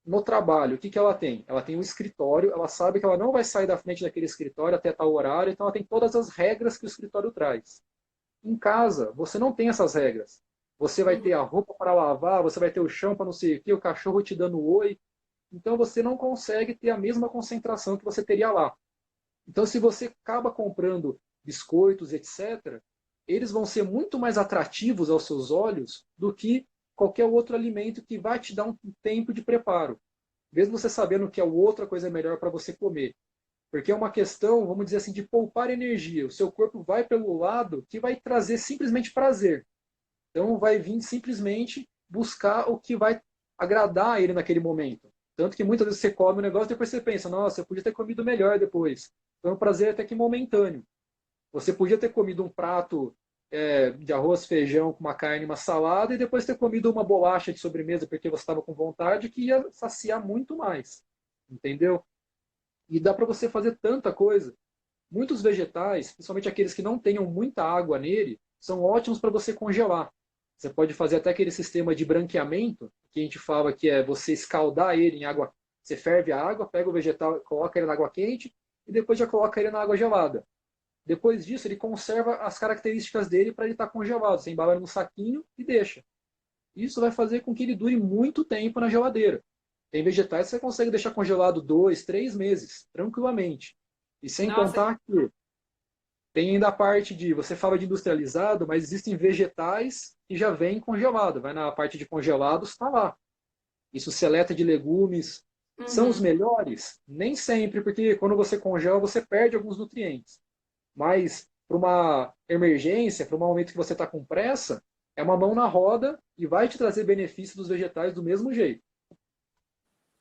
no trabalho, o que, que ela tem? Ela tem um escritório, ela sabe que ela não vai sair da frente daquele escritório até tal horário, então ela tem todas as regras que o escritório traz. Em casa, você não tem essas regras. Você vai ter a roupa para lavar, você vai ter o chão para não sei o quê, o cachorro te dando oi. Então você não consegue ter a mesma concentração que você teria lá. Então, se você acaba comprando biscoitos, etc., eles vão ser muito mais atrativos aos seus olhos do que qualquer outro alimento que vai te dar um tempo de preparo. Mesmo você sabendo que a outra coisa é melhor para você comer. Porque é uma questão, vamos dizer assim, de poupar energia. O seu corpo vai pelo lado que vai trazer simplesmente prazer. Então vai vir simplesmente buscar o que vai agradar ele naquele momento. Tanto que muitas vezes você come um negócio e depois você pensa, nossa, eu podia ter comido melhor depois. Então é um prazer até que momentâneo. Você podia ter comido um prato de arroz, feijão com uma carne, uma salada e depois ter comido uma bolacha de sobremesa porque você estava com vontade que ia saciar muito mais. Entendeu? E dá para você fazer tanta coisa. Muitos vegetais, principalmente aqueles que não tenham muita água nele, são ótimos para você congelar. Você pode fazer até aquele sistema de branqueamento, que a gente fala que é você escaldar ele em água. Você ferve a água, pega o vegetal, coloca ele na água quente e depois já coloca ele na água gelada. Depois disso, ele conserva as características dele para ele estar congelado. Você embala ele no saquinho e deixa. Isso vai fazer com que ele dure muito tempo na geladeira. Tem vegetais que você consegue deixar congelado 2, 3 meses, tranquilamente. E sem Nossa, contar que tem ainda a parte de, você fala de industrializado, mas existem vegetais que já vêm congelado. Vai na parte de congelados, está lá. Isso seleta de legumes. São os uhum. melhores? Nem sempre, porque quando você congela, você perde alguns nutrientes. Mas para uma emergência, para um momento que você está com pressa, é uma mão na roda e vai te trazer benefício dos vegetais do mesmo jeito.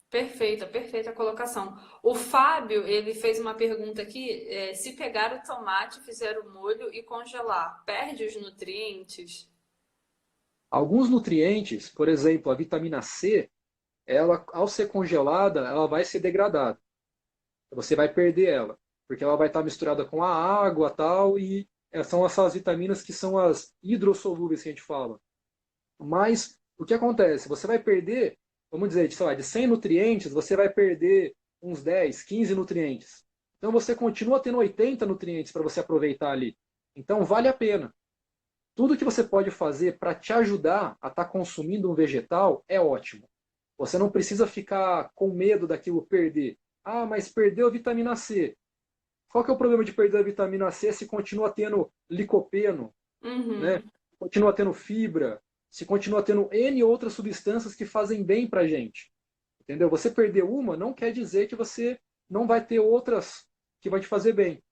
Perfeita, perfeita colocação. O Fábio, ele fez uma pergunta aqui, se pegar o tomate, fizer o molho e congelar, perde os nutrientes? Alguns nutrientes, por exemplo, a vitamina C, ela, ao ser congelada, ela vai ser degradada. Você vai perder ela, porque ela vai estar misturada com a água tal, e são essas vitaminas que são as hidrossolúveis que a gente fala. Mas o que acontece? Você vai perder, vamos dizer, sei lá, de 100 nutrientes, você vai perder uns 10, 15 nutrientes. Então você continua tendo 80 nutrientes para você aproveitar ali. Então vale a pena. Tudo que você pode fazer para te ajudar a estar consumindo um vegetal é ótimo. Você não precisa ficar com medo daquilo perder. Ah, mas perdeu a vitamina C. Qual que é o problema de perder a vitamina C se continua tendo licopeno, né? Uhum. Continua tendo fibra, se continua tendo N outras substâncias que fazem bem para a gente. Entendeu? Você perder uma não quer dizer que você não vai ter outras que vai te fazer bem.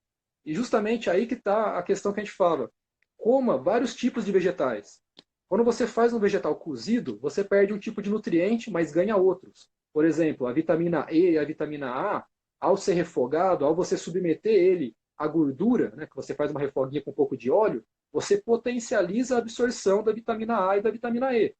E justamente aí que está a questão que a gente fala. Coma vários tipos de vegetais. Quando você faz um vegetal cozido, você perde um tipo de nutriente, mas ganha outros. Por exemplo, a vitamina E e a vitamina A, ao ser refogado, ao você submeter ele à gordura, né, que você faz uma refoguinha com um pouco de óleo, você potencializa a absorção da vitamina A e da vitamina E.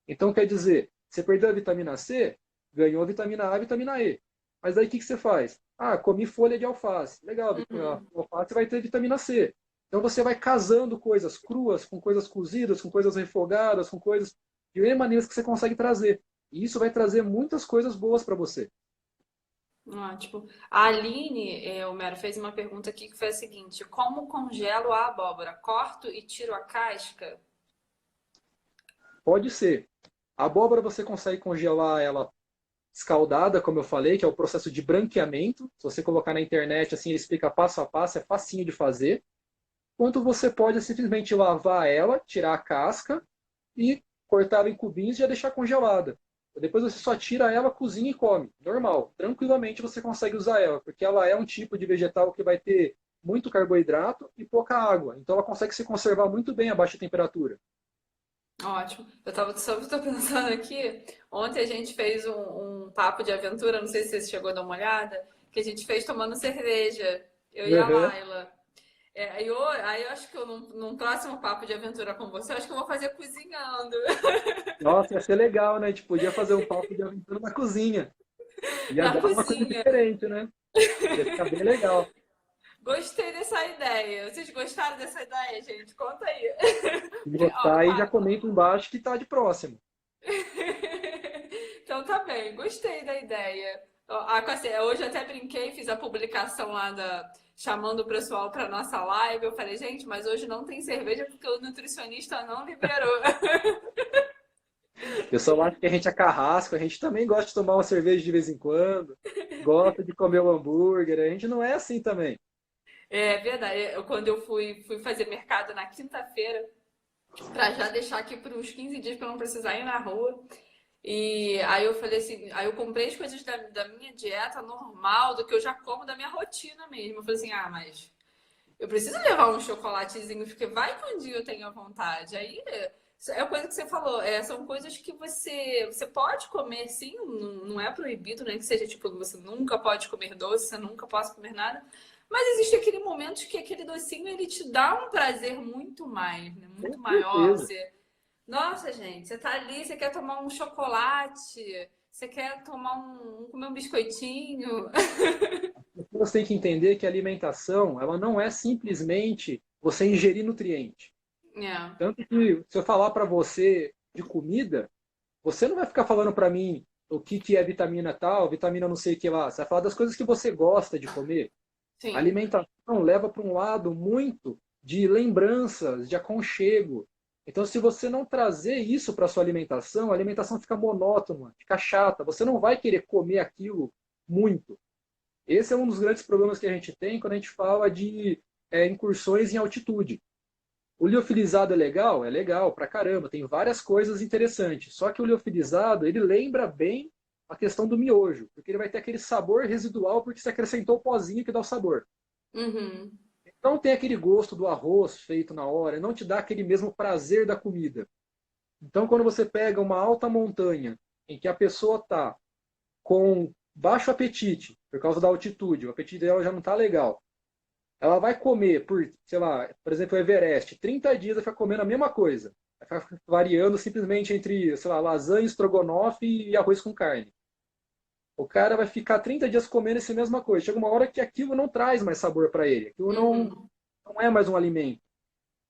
Então, quer dizer, você perdeu a vitamina C, ganhou a vitamina A e a vitamina E. Mas aí o que, que você faz? Ah, comi folha de alface. Legal, a Uhum. alface vai ter vitamina C. Então você vai casando coisas cruas com coisas cozidas, com coisas refogadas, com coisas de N maneiras que você consegue trazer. E isso vai trazer muitas coisas boas para você. Ótimo. A Aline, o Mero, fez uma pergunta aqui que foi a seguinte: como congelo a abóbora? Corto e tiro a casca? Pode ser. A abóbora você consegue congelar ela escaldada, como eu falei, que é o processo de branqueamento. Se você colocar na internet, assim, ele explica passo a passo, é facinho de fazer. Quanto você pode simplesmente lavar ela, tirar a casca e cortar ela em cubinhos e já deixar congelada. Depois você só tira ela, cozinha e come. Normal. Tranquilamente você consegue usar ela, porque ela é um tipo de vegetal que vai ter muito carboidrato e pouca água. Então ela consegue se conservar muito bem a baixa temperatura. Ótimo. Só tô pensando aqui. Ontem a gente fez um papo de aventura, não sei se você chegou a dar uma olhada, que a gente fez tomando cerveja, eu e a Uhum. Laila. Aí eu acho que num próximo papo de aventura com você, eu acho que eu vou fazer cozinhando. Nossa, ia ser legal, né? A gente podia fazer um papo de aventura na cozinha. Ia Na dar uma coisa cozinha. diferente, né? Ia ficar bem legal. Gostei dessa ideia. Vocês gostaram dessa ideia, gente? Conta aí. Se Porque, ó, gostar, aí já comenta embaixo que tá de próximo. então tá bem, gostei da ideia. Hoje eu até brinquei, fiz a publicação lá chamando o pessoal para nossa live. Eu falei, gente, mas hoje não tem cerveja porque o nutricionista não liberou. O pessoal acha que a gente é carrasco, a gente também gosta de tomar uma cerveja de vez em quando, gosta de comer um hambúrguer, a gente não é assim também. É verdade. Quando eu fui fazer mercado na quinta-feira, para já deixar aqui por uns 15 dias para não precisar ir na rua. E aí eu falei assim, aí eu comprei as coisas da minha dieta normal, do que eu já como da minha rotina mesmo. Eu falei assim, ah, mas eu preciso levar um chocolatezinho, porque vai que um dia eu tenha vontade. Aí é a coisa que você falou, são coisas que você pode comer, sim, não é proibido, né? Que seja tipo, você nunca pode comer doce, você nunca pode comer nada. Mas existe aquele momento que aquele docinho ele te dá um prazer muito mais, né? Com Muito maior. certeza. Nossa, gente, você tá ali, você quer tomar um chocolate, você quer comer um biscoitinho. Você tem que entender que a alimentação, ela não é simplesmente você ingerir nutriente. É. Tanto que se eu falar para você de comida, você não vai ficar falando para mim o que é vitamina tal, vitamina não sei o que lá. Você vai falar das coisas que você gosta de comer. A Sim. alimentação leva para um lado muito de lembranças, de aconchego. Então, se você não trazer isso para sua alimentação, a alimentação fica monótona, fica chata. Você não vai querer comer aquilo muito. Esse é um dos grandes problemas que a gente tem quando a gente fala de incursões em altitude. O liofilizado é legal? É legal pra caramba, tem várias coisas interessantes. Só que o liofilizado, ele lembra bem a questão do miojo, porque ele vai ter aquele sabor residual porque você acrescentou o pozinho que dá o sabor. Uhum. Não tem aquele gosto do arroz feito na hora, não te dá aquele mesmo prazer da comida. Então, quando você pega uma alta montanha em que a pessoa está com baixo apetite, por causa da altitude, o apetite dela já não está legal, ela vai comer por, sei lá, por exemplo, o Everest, 30 dias vai ficar comendo a mesma coisa. Vai ficar variando simplesmente entre, sei lá, lasanha, estrogonofe e arroz com carne. O cara vai ficar 30 dias comendo essa mesma coisa. Chega uma hora que aquilo não traz mais sabor para ele. Aquilo Uhum. não é mais um alimento.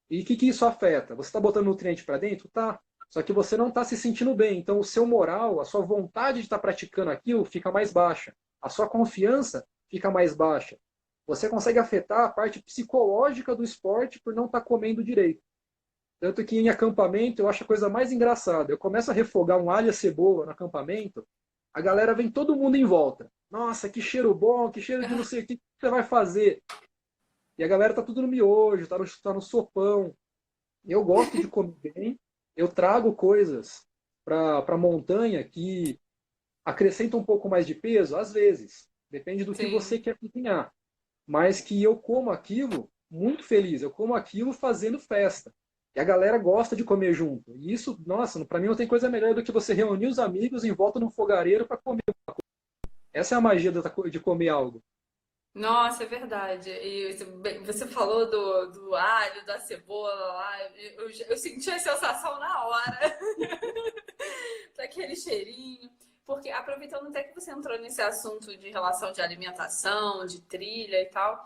E o que isso afeta? Você está botando nutriente para dentro? Tá. Só que você não está se sentindo bem. Então, o seu moral, a sua vontade de estar praticando aquilo fica mais baixa. A sua confiança fica mais baixa. Você consegue afetar a parte psicológica do esporte por não estar comendo direito. Tanto que em acampamento eu acho a coisa mais engraçada. Eu começo a refogar um alho e cebola no acampamento, a galera vem todo mundo em volta. Nossa, que cheiro bom, que cheiro de não sei o que você vai fazer. E a galera tá tudo no miojo, tá no sopão. Eu gosto de comer bem, eu trago coisas para a montanha que acrescentam um pouco mais de peso, às vezes. Depende do que você Sim. quer cozinhar. Mas que eu como aquilo muito feliz, eu como aquilo fazendo festa. E a galera gosta de comer junto. E isso, nossa, para mim não tem coisa melhor do que você reunir os amigos em volta num fogareiro para comer. Essa é a magia de comer algo. Nossa, é verdade. E você falou do alho, da cebola lá. Eu senti a sensação na hora. Daquele cheirinho. Porque aproveitando até que você entrou nesse assunto de relação de alimentação, de trilha e tal,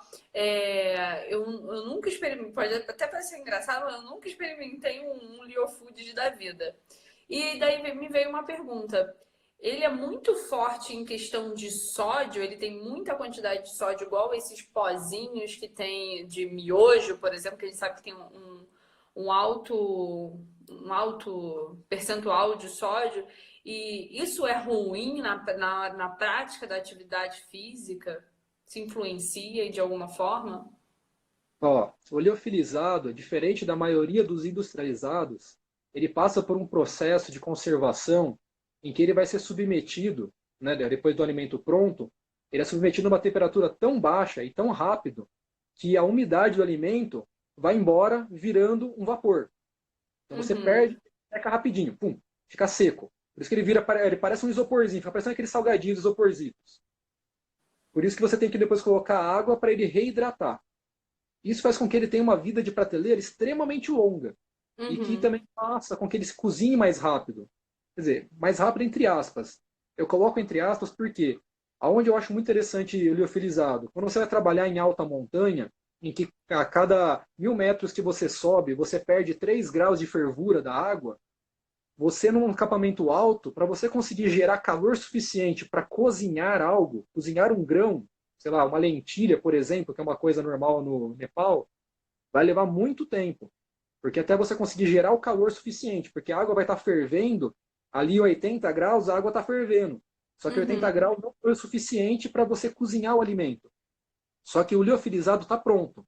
eu nunca experimentei, pode até parecer engraçado, mas eu nunca experimentei um Leo Food da vida. E daí me veio uma pergunta. Ele é muito forte em questão de sódio, ele tem muita quantidade de sódio, igual esses pozinhos que tem de miojo, por exemplo, que a gente sabe que tem um alto percentual de sódio, e isso é ruim na prática da atividade física? Se influencia de alguma forma? Ó, o liofilizado, diferente da maioria dos industrializados, ele passa por um processo de conservação em que ele vai ser submetido, né, depois do alimento pronto, ele é submetido a uma temperatura tão baixa e tão rápido que a umidade do alimento vai embora virando um vapor. Então você Uhum, perde, seca rapidinho, pum, fica seco. Por isso que ele parece um isoporzinho, fica parecendo aqueles salgadinhos isoporzitos. Por isso que você tem que depois colocar água para ele reidratar. Isso faz com que ele tenha uma vida de prateleira extremamente longa e que uhum, também faça com que ele se cozinhe mais rápido. Quer dizer, mais rápido entre aspas. Eu coloco entre aspas porque aonde eu acho muito interessante o liofilizado, quando você vai trabalhar em alta montanha, em que a cada 1.000 metros que você sobe, você perde 3 graus de fervura da água, você num acampamento alto, para você conseguir gerar calor suficiente para cozinhar algo, cozinhar um grão, sei lá, uma lentilha, por exemplo, que é uma coisa normal no Nepal, vai levar muito tempo. Porque até você conseguir gerar o calor suficiente, porque a água vai estar fervendo, ali 80 graus, a água está fervendo. Só que 80 uhum, graus não foi o suficiente para você cozinhar o alimento. Só que o liofilizado está pronto.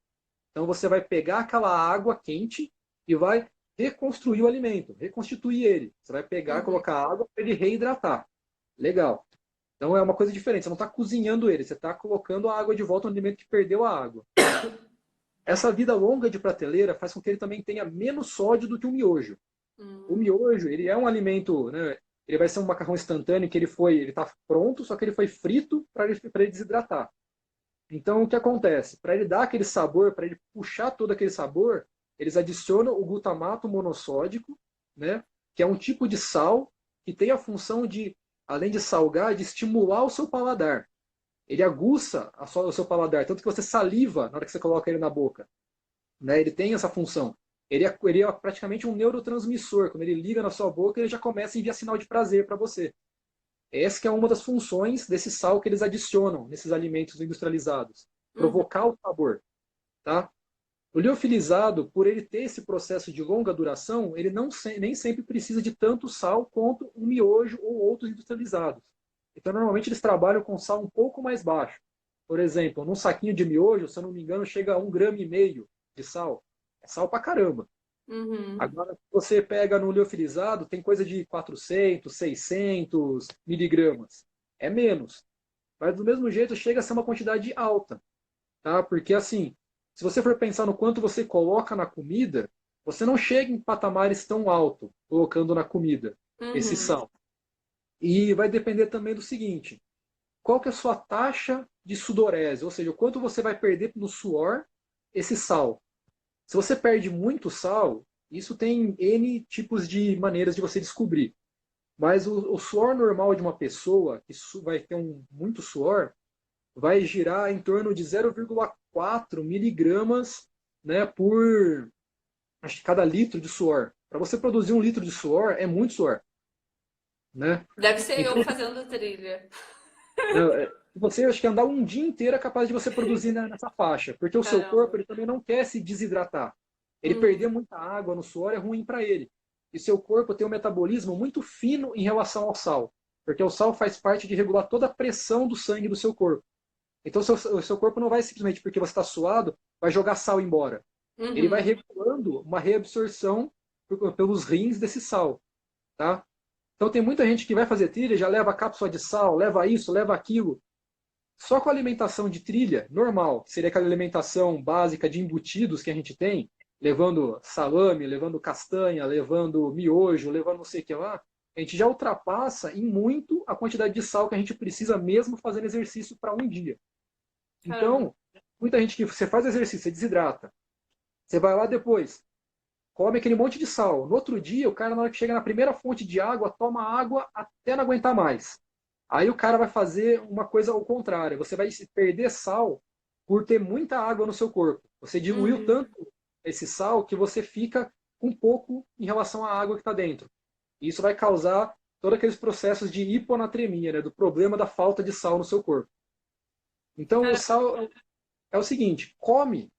Então você vai pegar aquela água quente e vai reconstruir o alimento, reconstituir ele. Você vai pegar, uhum. colocar água para ele reidratar. Legal. Então é uma coisa diferente. Você não está cozinhando ele, você está colocando a água de volta no alimento que perdeu a água. Essa vida longa de prateleira faz com que ele também tenha menos sódio do que o miojo. O Hum, miojo, ele é um alimento, né? Ele vai ser um macarrão instantâneo que ele está pronto, só que ele foi frito para ele desidratar. Então, o que acontece? Para ele dar aquele sabor, para ele puxar todo aquele sabor, eles adicionam o glutamato monossódico, né? Que é um tipo de sal que tem a função de, além de salgar, de estimular o seu paladar. Ele aguça o seu paladar, tanto que você saliva na hora que você coloca ele na boca. Né? Ele tem essa função. Ele é praticamente um neurotransmissor. Quando ele liga na sua boca, ele já começa a enviar sinal de prazer para você. Essa que é uma das funções desse sal que eles adicionam nesses alimentos industrializados. uhum. Provocar o sabor. Tá? O liofilizado, por ele ter esse processo de longa duração, ele nem sempre precisa de tanto sal quanto um miojo ou outros industrializados. Então, normalmente, eles trabalham com sal um pouco mais baixo. Por exemplo, num saquinho de miojo, se eu não me engano, chega a 1,5 grama de sal. É sal pra caramba. Uhum. Agora, se você pega no liofilizado, tem coisa de 400, 600 miligramas. É menos. Mas, do mesmo jeito, chega a ser uma quantidade alta. Tá? Porque, assim, se você for pensar no quanto você coloca na comida, você não chega em patamares tão altos colocando na comida esse Uhum. sal. E vai depender também do seguinte: qual que é a sua taxa de sudorese? Ou seja, o quanto você vai perder no suor esse sal. Se você perde muito sal, isso tem N tipos de maneiras de você descobrir. Mas o suor normal de uma pessoa, que vai ter muito suor, vai girar em torno de 0,4 miligramas, né, por acho que cada litro de suor. Para você produzir 1 litro de suor, é muito suor. Né? Deve ser eu Então, fazendo trilha. você acho que andar um dia inteiro é capaz de você produzir nessa faixa, porque o seu corpo Caramba. ele também não quer se desidratar. Ele perder Uhum. muita água no suor é ruim para ele. E seu corpo tem um metabolismo muito fino em relação ao sal, porque o sal faz parte de regular toda a pressão do sangue do seu corpo. Então o seu corpo não vai simplesmente porque você está suado, vai jogar sal embora. Ele vai Uhum. regulando uma reabsorção pelos rins desse sal. Tá? Então tem muita gente que vai fazer trilha, já leva cápsula de sal, leva isso, leva aquilo. Só com a alimentação de trilha normal, que seria aquela alimentação básica de embutidos que a gente tem, levando salame, levando castanha, levando miojo, levando não sei o que lá, a gente já ultrapassa em muito a quantidade de sal que a gente precisa mesmo fazendo exercício para um dia. Caramba. Então, muita gente que você faz exercício, você desidrata. Você vai lá depois, come aquele monte de sal. No outro dia, o cara, na hora que chega na primeira fonte de água, toma água até não aguentar mais. Aí o cara vai fazer uma coisa ao contrário. Você vai perder sal por ter muita água no seu corpo. Você diluiu Uhum. tanto esse sal que você fica com pouco em relação à água que está dentro. E isso vai causar todos aqueles processos de hiponatremia, né, do problema da falta de sal no seu corpo. Então, o Caramba. sal é o seguinte: come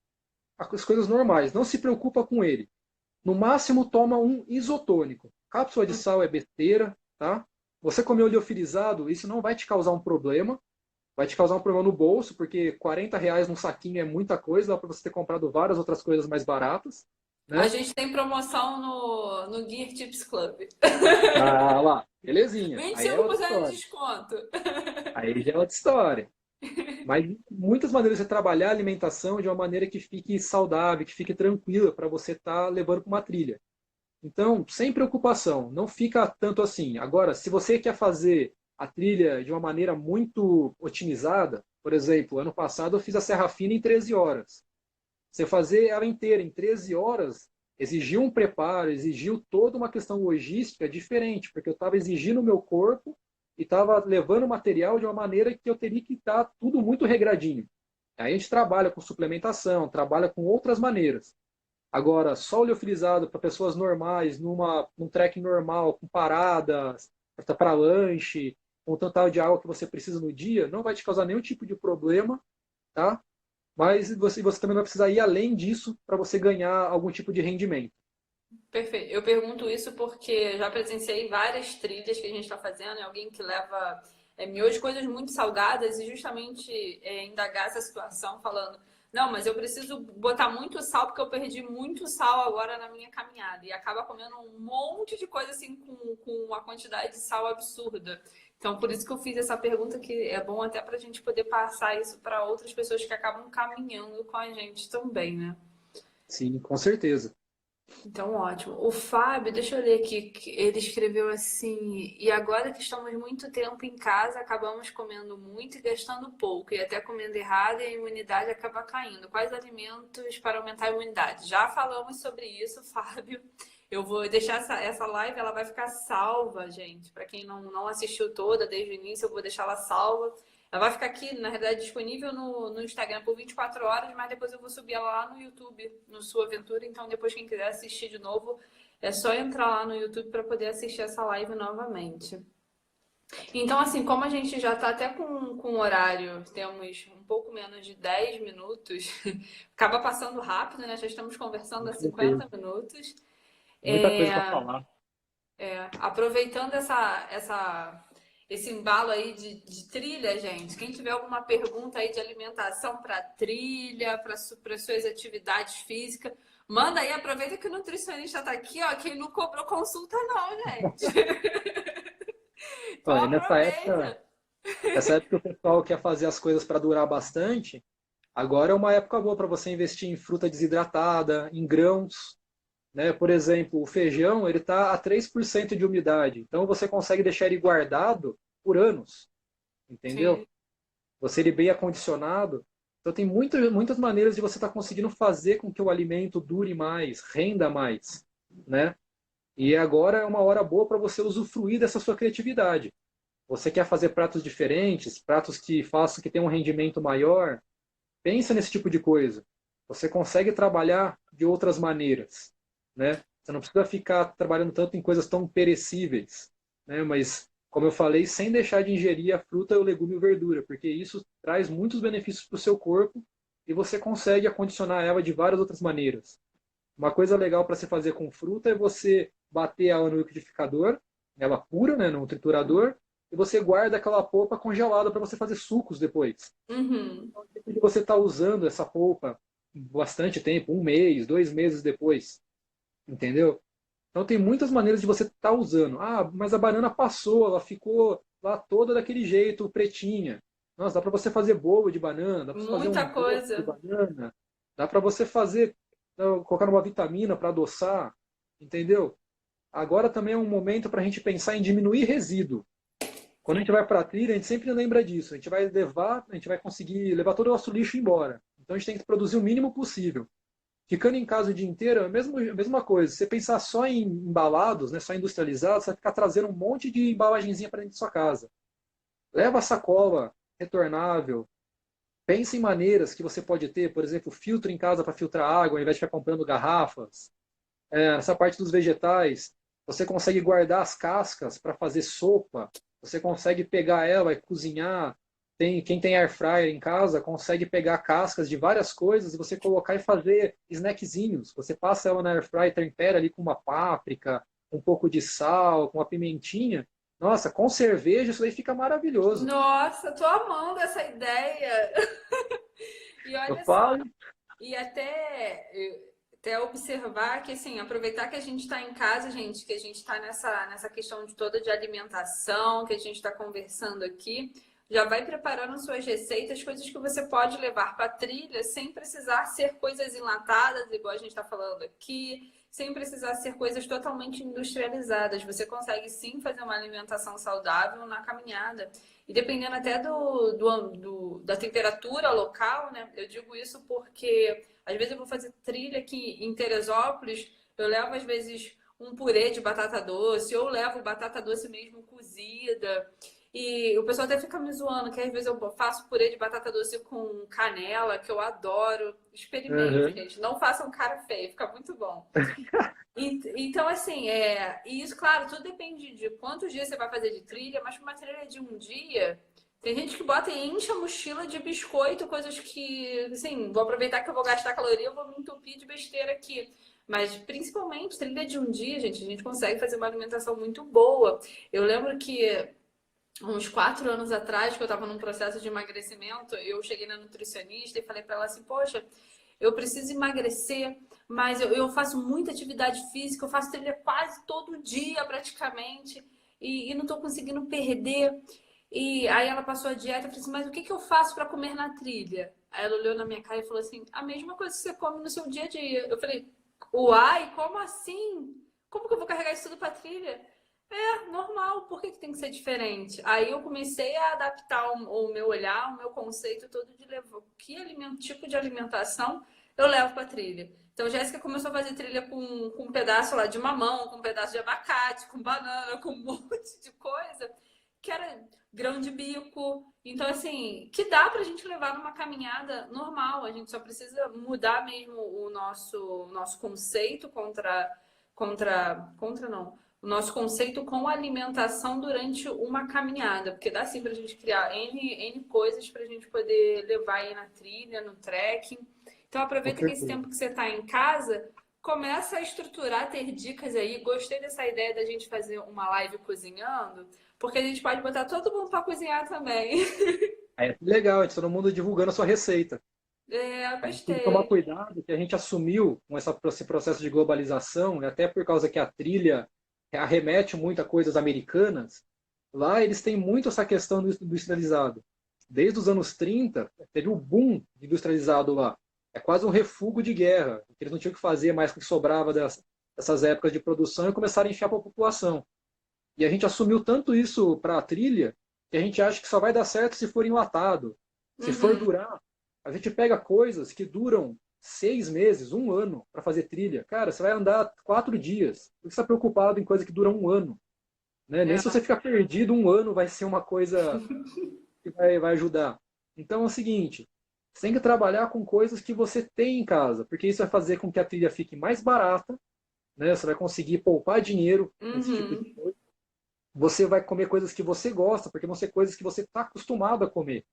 as coisas normais, não se preocupa com ele. No máximo, toma um isotônico. Cápsula de sal é besteira, tá? Você comeu liofilizado, isso não vai te causar um problema. Vai te causar um problema no bolso, porque R$ 40 num saquinho é muita coisa, dá para você ter comprado várias outras coisas mais baratas, A né? gente tem promoção no Gear Tips Club. Ah, lá, belezinha. vinte e Aí é cinco outra por cento de história. desconto. Aí já é outra história. Mas muitas maneiras de trabalhar a alimentação de uma maneira que fique saudável, que fique tranquila para você estar levando para uma trilha. Então, sem preocupação, não fica tanto assim. Agora, se você quer fazer a trilha de uma maneira muito otimizada, por exemplo, ano passado eu fiz a Serra Fina em 13 horas. Você fazer ela inteira em 13 horas exigiu um preparo, exigiu toda uma questão logística diferente, porque eu estava exigindo o meu corpo e estava levando o material de uma maneira que eu teria que estar tudo muito regradinho. Aí a gente trabalha com suplementação, trabalha com outras maneiras. Agora, só oleofilizado para pessoas normais, num trekking normal, com paradas, para lanche, com o total de água que você precisa no dia, não vai te causar nenhum tipo de problema, tá? Mas você também não vai precisar ir além disso para você ganhar algum tipo de rendimento. Perfeito. Eu pergunto isso porque já presenciei várias trilhas que a gente está fazendo, e alguém que leva miojo, coisas muito salgadas, e justamente indagar essa situação, falando, não, mas eu preciso botar muito sal porque eu perdi muito sal agora na minha caminhada. E acaba comendo um monte de coisa assim com uma quantidade de sal absurda. Então, por isso que eu fiz essa pergunta, que é bom até para a gente poder passar isso para outras pessoas que acabam caminhando com a gente também, né? Sim, com certeza. Então, ótimo. O Fábio, deixa eu ler aqui, que ele escreveu assim: e agora que estamos muito tempo em casa, acabamos comendo muito e gastando pouco, e até comendo errado e a imunidade acaba caindo. Quais alimentos para aumentar a imunidade? Já falamos sobre isso, Fábio. Eu vou deixar essa live, ela vai ficar salva, gente. Para quem não assistiu toda desde o início, eu vou deixar ela salva. Ela vai ficar aqui, na verdade, disponível no Instagram por 24 horas, mas depois eu vou subir ela lá no YouTube, no Sua Aventura. Então, depois, quem quiser assistir de novo, é só entrar lá no YouTube para poder assistir essa live novamente. Então, assim, como a gente já está até com horário, temos um pouco menos de 10 minutos, acaba passando rápido, né? Já estamos conversando Com há certeza. 50 minutos. Muita coisa para É, falar. aproveitando esse embalo aí de trilha, gente, quem tiver alguma pergunta aí de alimentação para trilha, para suas atividades físicas, manda aí, aproveita que o nutricionista está aqui, ó, quem não cobrou consulta não, gente. Então Olha, aproveita. essa época que o pessoal quer fazer as coisas para durar bastante, agora é uma época boa para você investir em fruta desidratada, em grãos, né? Por exemplo, o feijão, ele está a 3% de umidade, então você consegue deixar ele guardado por anos, entendeu? Sim. Você ele bem acondicionado. Então tem muitas maneiras de você estar conseguindo fazer com que o alimento dure mais, renda mais, né? E agora é uma hora boa para você usufruir dessa sua criatividade. Você quer fazer pratos diferentes, pratos que façam que tenham um rendimento maior? Pensa nesse tipo de coisa. Você consegue trabalhar de outras maneiras, né? Você não precisa ficar trabalhando tanto em coisas tão perecíveis, né? Mas, como eu falei, sem deixar de ingerir a fruta, o legume e a verdura, porque isso traz muitos benefícios para o seu corpo e você consegue acondicionar ela de várias outras maneiras. Uma coisa legal para se fazer com fruta é você bater ela no liquidificador, ela pura, né, no triturador, e você guarda aquela polpa congelada para você fazer sucos depois. Uhum. E você está usando essa polpa bastante tempo, um mês, 2 meses depois, entendeu? Então tem muitas maneiras de você estar usando. Ah, mas a banana passou, ela ficou lá toda daquele jeito, pretinha. Nossa, dá para você fazer bolo de banana, dá para você fazer um Muita doce de coisa. banana, dá para você fazer, colocar uma vitamina para adoçar, entendeu? Agora também é um momento para a gente pensar em diminuir resíduo. Quando a gente vai para a trilha, a gente sempre lembra disso. A gente vai conseguir levar todo o nosso lixo embora. Então a gente tem que produzir o mínimo possível. Ficando em casa o dia inteiro, é a mesma coisa. Se você pensar só em embalados, né, só industrializados, você vai ficar trazendo um monte de embalagenzinha para dentro de sua casa. Leva a sacola retornável. Pense em maneiras que você pode ter, por exemplo, filtro em casa para filtrar água, ao invés de ficar comprando garrafas. Essa parte dos vegetais, você consegue guardar as cascas para fazer sopa, você consegue pegar ela e cozinhar Quem tem air fryer em casa consegue pegar cascas de várias coisas e você colocar e fazer snackzinhos. Você passa ela na air fryer, tempera ali com uma páprica, um pouco de sal, com uma pimentinha. Nossa, com cerveja isso aí fica maravilhoso. Nossa, tô amando essa ideia. E Eu olha só, falo, e até observar que, assim, aproveitar que a gente está em casa, gente, que a gente está nessa questão de toda de alimentação, que a gente está conversando aqui, já vai preparando suas receitas, coisas que você pode levar para a trilha sem precisar ser coisas enlatadas, igual a gente está falando aqui, sem precisar ser coisas totalmente industrializadas. Você consegue sim fazer uma alimentação saudável na caminhada. E dependendo até da temperatura local, né? Eu digo isso porque às vezes eu vou fazer trilha aqui em Teresópolis, eu levo às vezes um purê de batata doce, ou levo batata doce mesmo cozida. E o pessoal até fica me zoando, que às vezes eu faço purê de batata doce com canela, que eu adoro. Experimente, uhum, gente. Não façam cara feia, fica muito bom. Então, assim, e isso, claro, tudo depende de quantos dias você vai fazer de trilha, mas para uma trilha de um dia, tem gente que bota e enche a mochila de biscoito, coisas que, assim, vou aproveitar que eu vou gastar caloria, eu vou me entupir de besteira aqui. Mas, principalmente, trilha de um dia, gente, a gente consegue fazer uma alimentação muito boa. Eu lembro que uns 4 anos atrás, que eu estava num processo de emagrecimento, eu cheguei na nutricionista e falei para ela assim, poxa, eu preciso emagrecer, mas eu faço muita atividade física, eu faço trilha quase todo dia praticamente, e não estou conseguindo perder. E aí ela passou a dieta, eu falei assim, mas o que, que eu faço para comer na trilha? Aí ela olhou na minha cara e falou assim, a mesma coisa que você come no seu dia a dia. Eu falei, uai, como assim? Como que eu vou carregar isso tudo para trilha? Normal, por que que tem que ser diferente? Aí eu comecei a adaptar o meu olhar, o meu conceito todo de levar que tipo de alimentação eu levo para trilha. Então, Jéssica começou a fazer trilha com um pedaço lá de mamão, com um pedaço de abacate, com banana, com um monte de coisa, que era grão de bico. Então, assim, que dá pra gente levar numa caminhada normal. A gente só precisa mudar mesmo o nosso conceito contra não o nosso conceito com alimentação durante uma caminhada, porque dá sim pra gente criar N coisas pra gente poder levar aí na trilha, no trekking. Então com aproveita que esse certeza. tempo que você tá em casa, começa a estruturar, ter dicas aí. Gostei dessa ideia da gente fazer uma live cozinhando, porque a gente pode botar todo mundo pra cozinhar também. É legal, todo mundo divulgando a sua receita. A gente tem que tomar Gostei. cuidado que a gente assumiu com esse processo de globalização, e até por causa que a trilha arremete muito a coisas americanas, lá eles têm muito essa questão do industrializado. Desde os anos 30, teve o boom de industrializado lá. É quase um refúgio de guerra, porque eles não tinham o que fazer mais com o que sobrava dessas épocas de produção e começaram a enfiar para a população. E a gente assumiu tanto isso para a trilha que a gente acha que só vai dar certo se for enlatado, se for Uhum. durar. A gente pega coisas que duram 6 meses, um ano para fazer trilha. Cara, você vai andar 4 dias. Por que você está preocupado em coisa que dura um ano? Né? Nem se você É. ficar perdido, um ano vai ser uma coisa que vai ajudar. Então é o seguinte, você tem que trabalhar com coisas que você tem em casa, porque isso vai fazer com que a trilha fique mais barata, né? Você vai conseguir poupar dinheiro nesse tipo de Uhum. coisa. Você vai comer coisas que você gosta, porque vão ser coisas que você está acostumado a comer.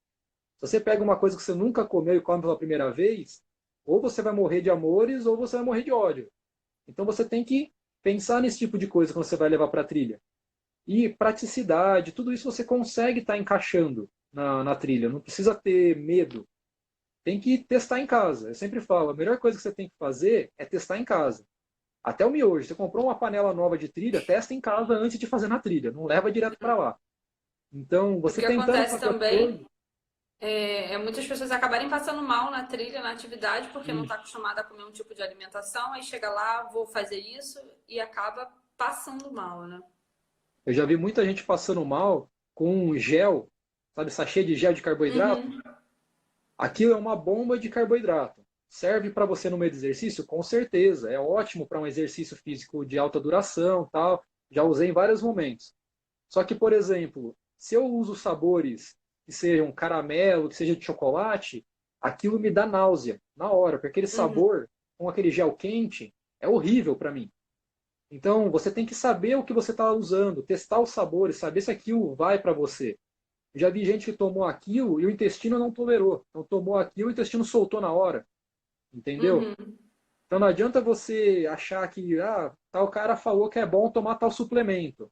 Se você pega uma coisa que você nunca comeu e come pela primeira vez, ou você vai morrer de amores, ou você vai morrer de ódio. Então você tem que pensar nesse tipo de coisa quando você vai levar para a trilha. E praticidade, tudo isso você consegue estar encaixando na trilha. Não precisa ter medo. Tem que testar em casa. Eu sempre falo, a melhor coisa que você tem que fazer é testar em casa. Até o miojo. Você comprou uma panela nova de trilha, testa em casa antes de fazer na trilha. Não leva direto para lá. Então, E o você que tentando acontece fazer as também coisas. muitas pessoas acabarem passando mal na trilha, na atividade, porque não Sim. está acostumada a comer um tipo de alimentação, aí chega lá, vou fazer isso e acaba passando mal, né? Eu já vi muita gente passando mal com gel, sabe, sachê de gel de carboidrato. Uhum. Aquilo é uma bomba de carboidrato. Serve para você no meio do exercício? Com certeza. É ótimo para um exercício físico de alta duração, tal. Já usei em vários momentos. Só que, por exemplo, se eu uso sabores que sejam caramelo, que seja de chocolate, aquilo me dá náusea na hora, porque aquele Uhum. sabor com aquele gel quente é horrível para mim. Então, você tem que saber o que você está usando, testar os sabores, saber se aquilo vai para você. Já vi gente que tomou aquilo e o intestino não tolerou. Então tomou aquilo e o intestino soltou na hora. Entendeu? Uhum. Então não adianta você achar que tal cara falou que é bom tomar tal suplemento.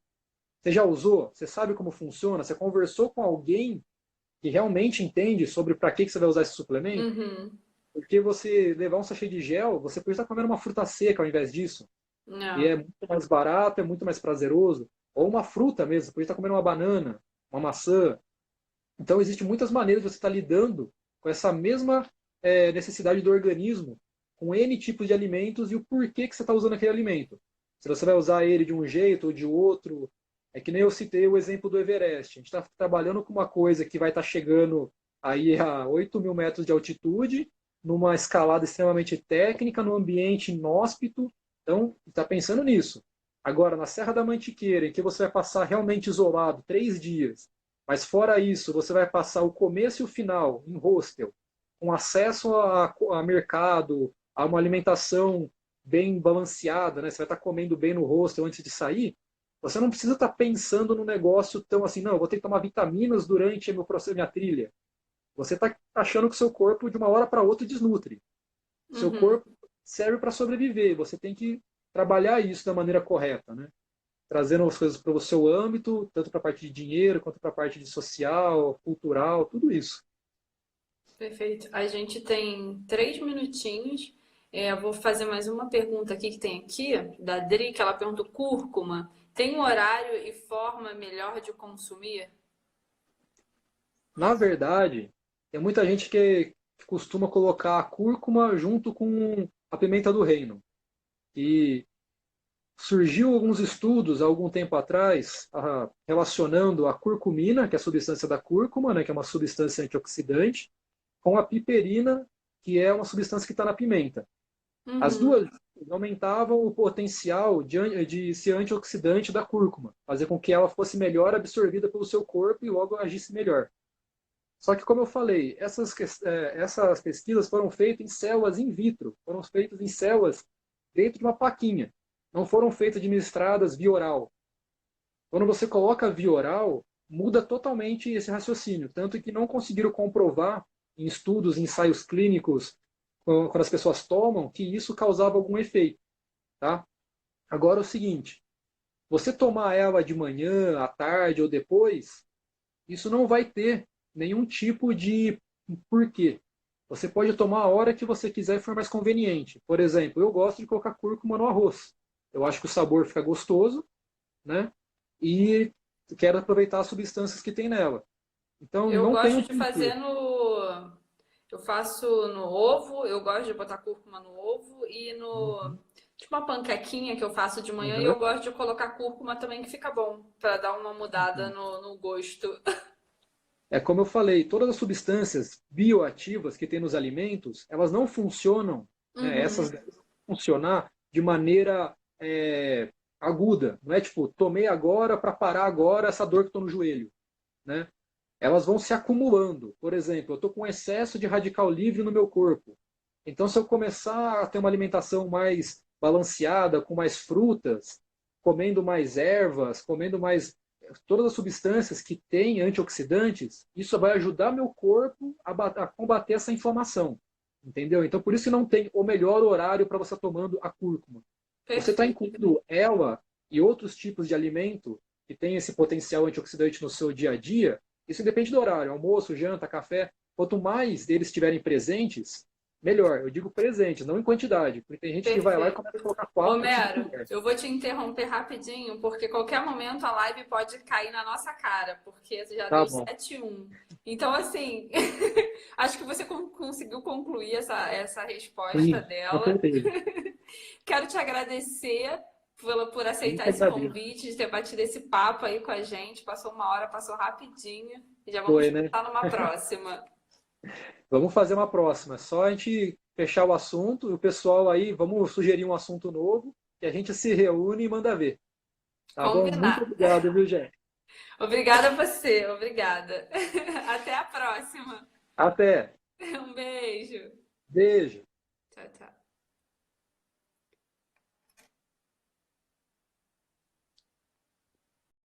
Você já usou? Você sabe como funciona? Você conversou com alguém que realmente entende sobre para que você vai usar esse suplemento? Uhum. Porque você levar um sachê de gel, você pode estar comendo uma fruta seca ao invés disso. E é Não. muito mais barato, é muito mais prazeroso. Ou uma fruta mesmo, você pode estar comendo uma banana, uma maçã. Então, existem muitas maneiras de você estar lidando com essa mesma necessidade do organismo, com N tipos de alimentos e o porquê que você está usando aquele alimento. Se você vai usar ele de um jeito ou de outro, é que nem eu citei o exemplo do Everest. A gente está trabalhando com uma coisa que vai estar chegando aí a 8.000 metros de altitude, numa escalada extremamente técnica, num ambiente inóspito. Então, está pensando nisso. Agora, na Serra da Mantiqueira, em que você vai passar realmente isolado 3 dias, mas fora isso, você vai passar o começo e o final em hostel, com acesso a mercado, a uma alimentação bem balanceada, né? Você vai estar comendo bem no hostel antes de sair. Você não precisa estar pensando no negócio tão assim, não, eu vou ter que tomar vitaminas durante meu processo, minha trilha. Você está achando que o seu corpo, de uma hora para outra, desnutre. Seu Uhum. corpo serve para sobreviver. Você tem que trabalhar isso da maneira correta, né? Trazendo as coisas para o seu âmbito, tanto para a parte de dinheiro, quanto para a parte de social, cultural, tudo isso. Perfeito. A gente tem 3 minutinhos. Eu vou fazer mais uma pergunta aqui que tem aqui, da Dri, que ela perguntou: cúrcuma, tem um horário e forma melhor de consumir? Na verdade, tem muita gente que costuma colocar a cúrcuma junto com a pimenta do reino. E surgiu alguns estudos há algum tempo atrás relacionando a curcumina, que é a substância da cúrcuma, né, que é uma substância antioxidante, com a piperina, que é uma substância que está na pimenta. As Uhum. duas aumentavam o potencial de ser antioxidante da cúrcuma, fazer com que ela fosse melhor absorvida pelo seu corpo e logo agisse melhor. Só que, como eu falei, essas pesquisas foram feitas em células in vitro, foram feitas em células dentro de uma plaquinha, não foram feitas administradas via oral. Quando você coloca via oral, muda totalmente esse raciocínio, tanto que não conseguiram comprovar em estudos, em ensaios clínicos, quando as pessoas tomam, que isso causava algum efeito. Tá? Agora é o seguinte, você tomar ela de manhã, à tarde ou depois, isso não vai ter nenhum tipo de porquê. Você pode tomar a hora que você quiser e for mais conveniente. Por exemplo, eu gosto de colocar cúrcuma no arroz. Eu acho que o sabor fica gostoso, né? E quero aproveitar as substâncias que tem nela. Então, Eu não tem gosto um de fazer porquê. no. Eu faço no ovo, eu gosto de botar cúrcuma no ovo e no. Uhum. Tipo uma panquequinha que eu faço de manhã e Uhum. eu gosto de colocar cúrcuma também, que fica bom, pra dar uma mudada no gosto. É como eu falei, todas as substâncias bioativas que tem nos alimentos, elas não funcionam, né? Uhum, Essas devem funcionar de maneira aguda. Não é tipo, tomei agora para parar agora essa dor que estou no joelho, né? Elas vão se acumulando. Por exemplo, eu estou com excesso de radical livre no meu corpo. Então, se eu começar a ter uma alimentação mais balanceada, com mais frutas, comendo mais ervas, comendo mais todas as substâncias que têm antioxidantes, isso vai ajudar meu corpo a combater essa inflamação. Entendeu? Então, por isso que não tem o melhor horário para você estar tomando a cúrcuma. Você está perfeito. incluindo ela e outros tipos de alimento que tem esse potencial antioxidante no seu dia a dia, isso independe do horário, almoço, janta, café. Quanto mais deles estiverem presentes, melhor. Eu digo presentes, não em quantidade. Porque tem gente que vai lá e Perfeito. começa a colocar Ô, 4, 5 Mero, colheres. eu vou te interromper rapidinho, porque qualquer momento a live pode cair na nossa cara, porque já Tá deu bom. 7:01. Então, assim, acho que você conseguiu concluir essa resposta Sim, com dela. certeza. Quero te agradecer por Eu aceitar que esse agradeço. convite, de ter batido esse papo aí com a gente. Passou uma hora, passou rapidinho. E já vamos Foi, né? estar numa próxima. Vamos fazer uma próxima. Só a gente fechar o assunto e o pessoal aí, vamos sugerir um assunto novo, que a gente se reúne e manda ver. Tá bom? Muito Combinar. obrigado, viu, Jé? Obrigada a você, obrigada. Até a próxima. Até. Um beijo. Beijo.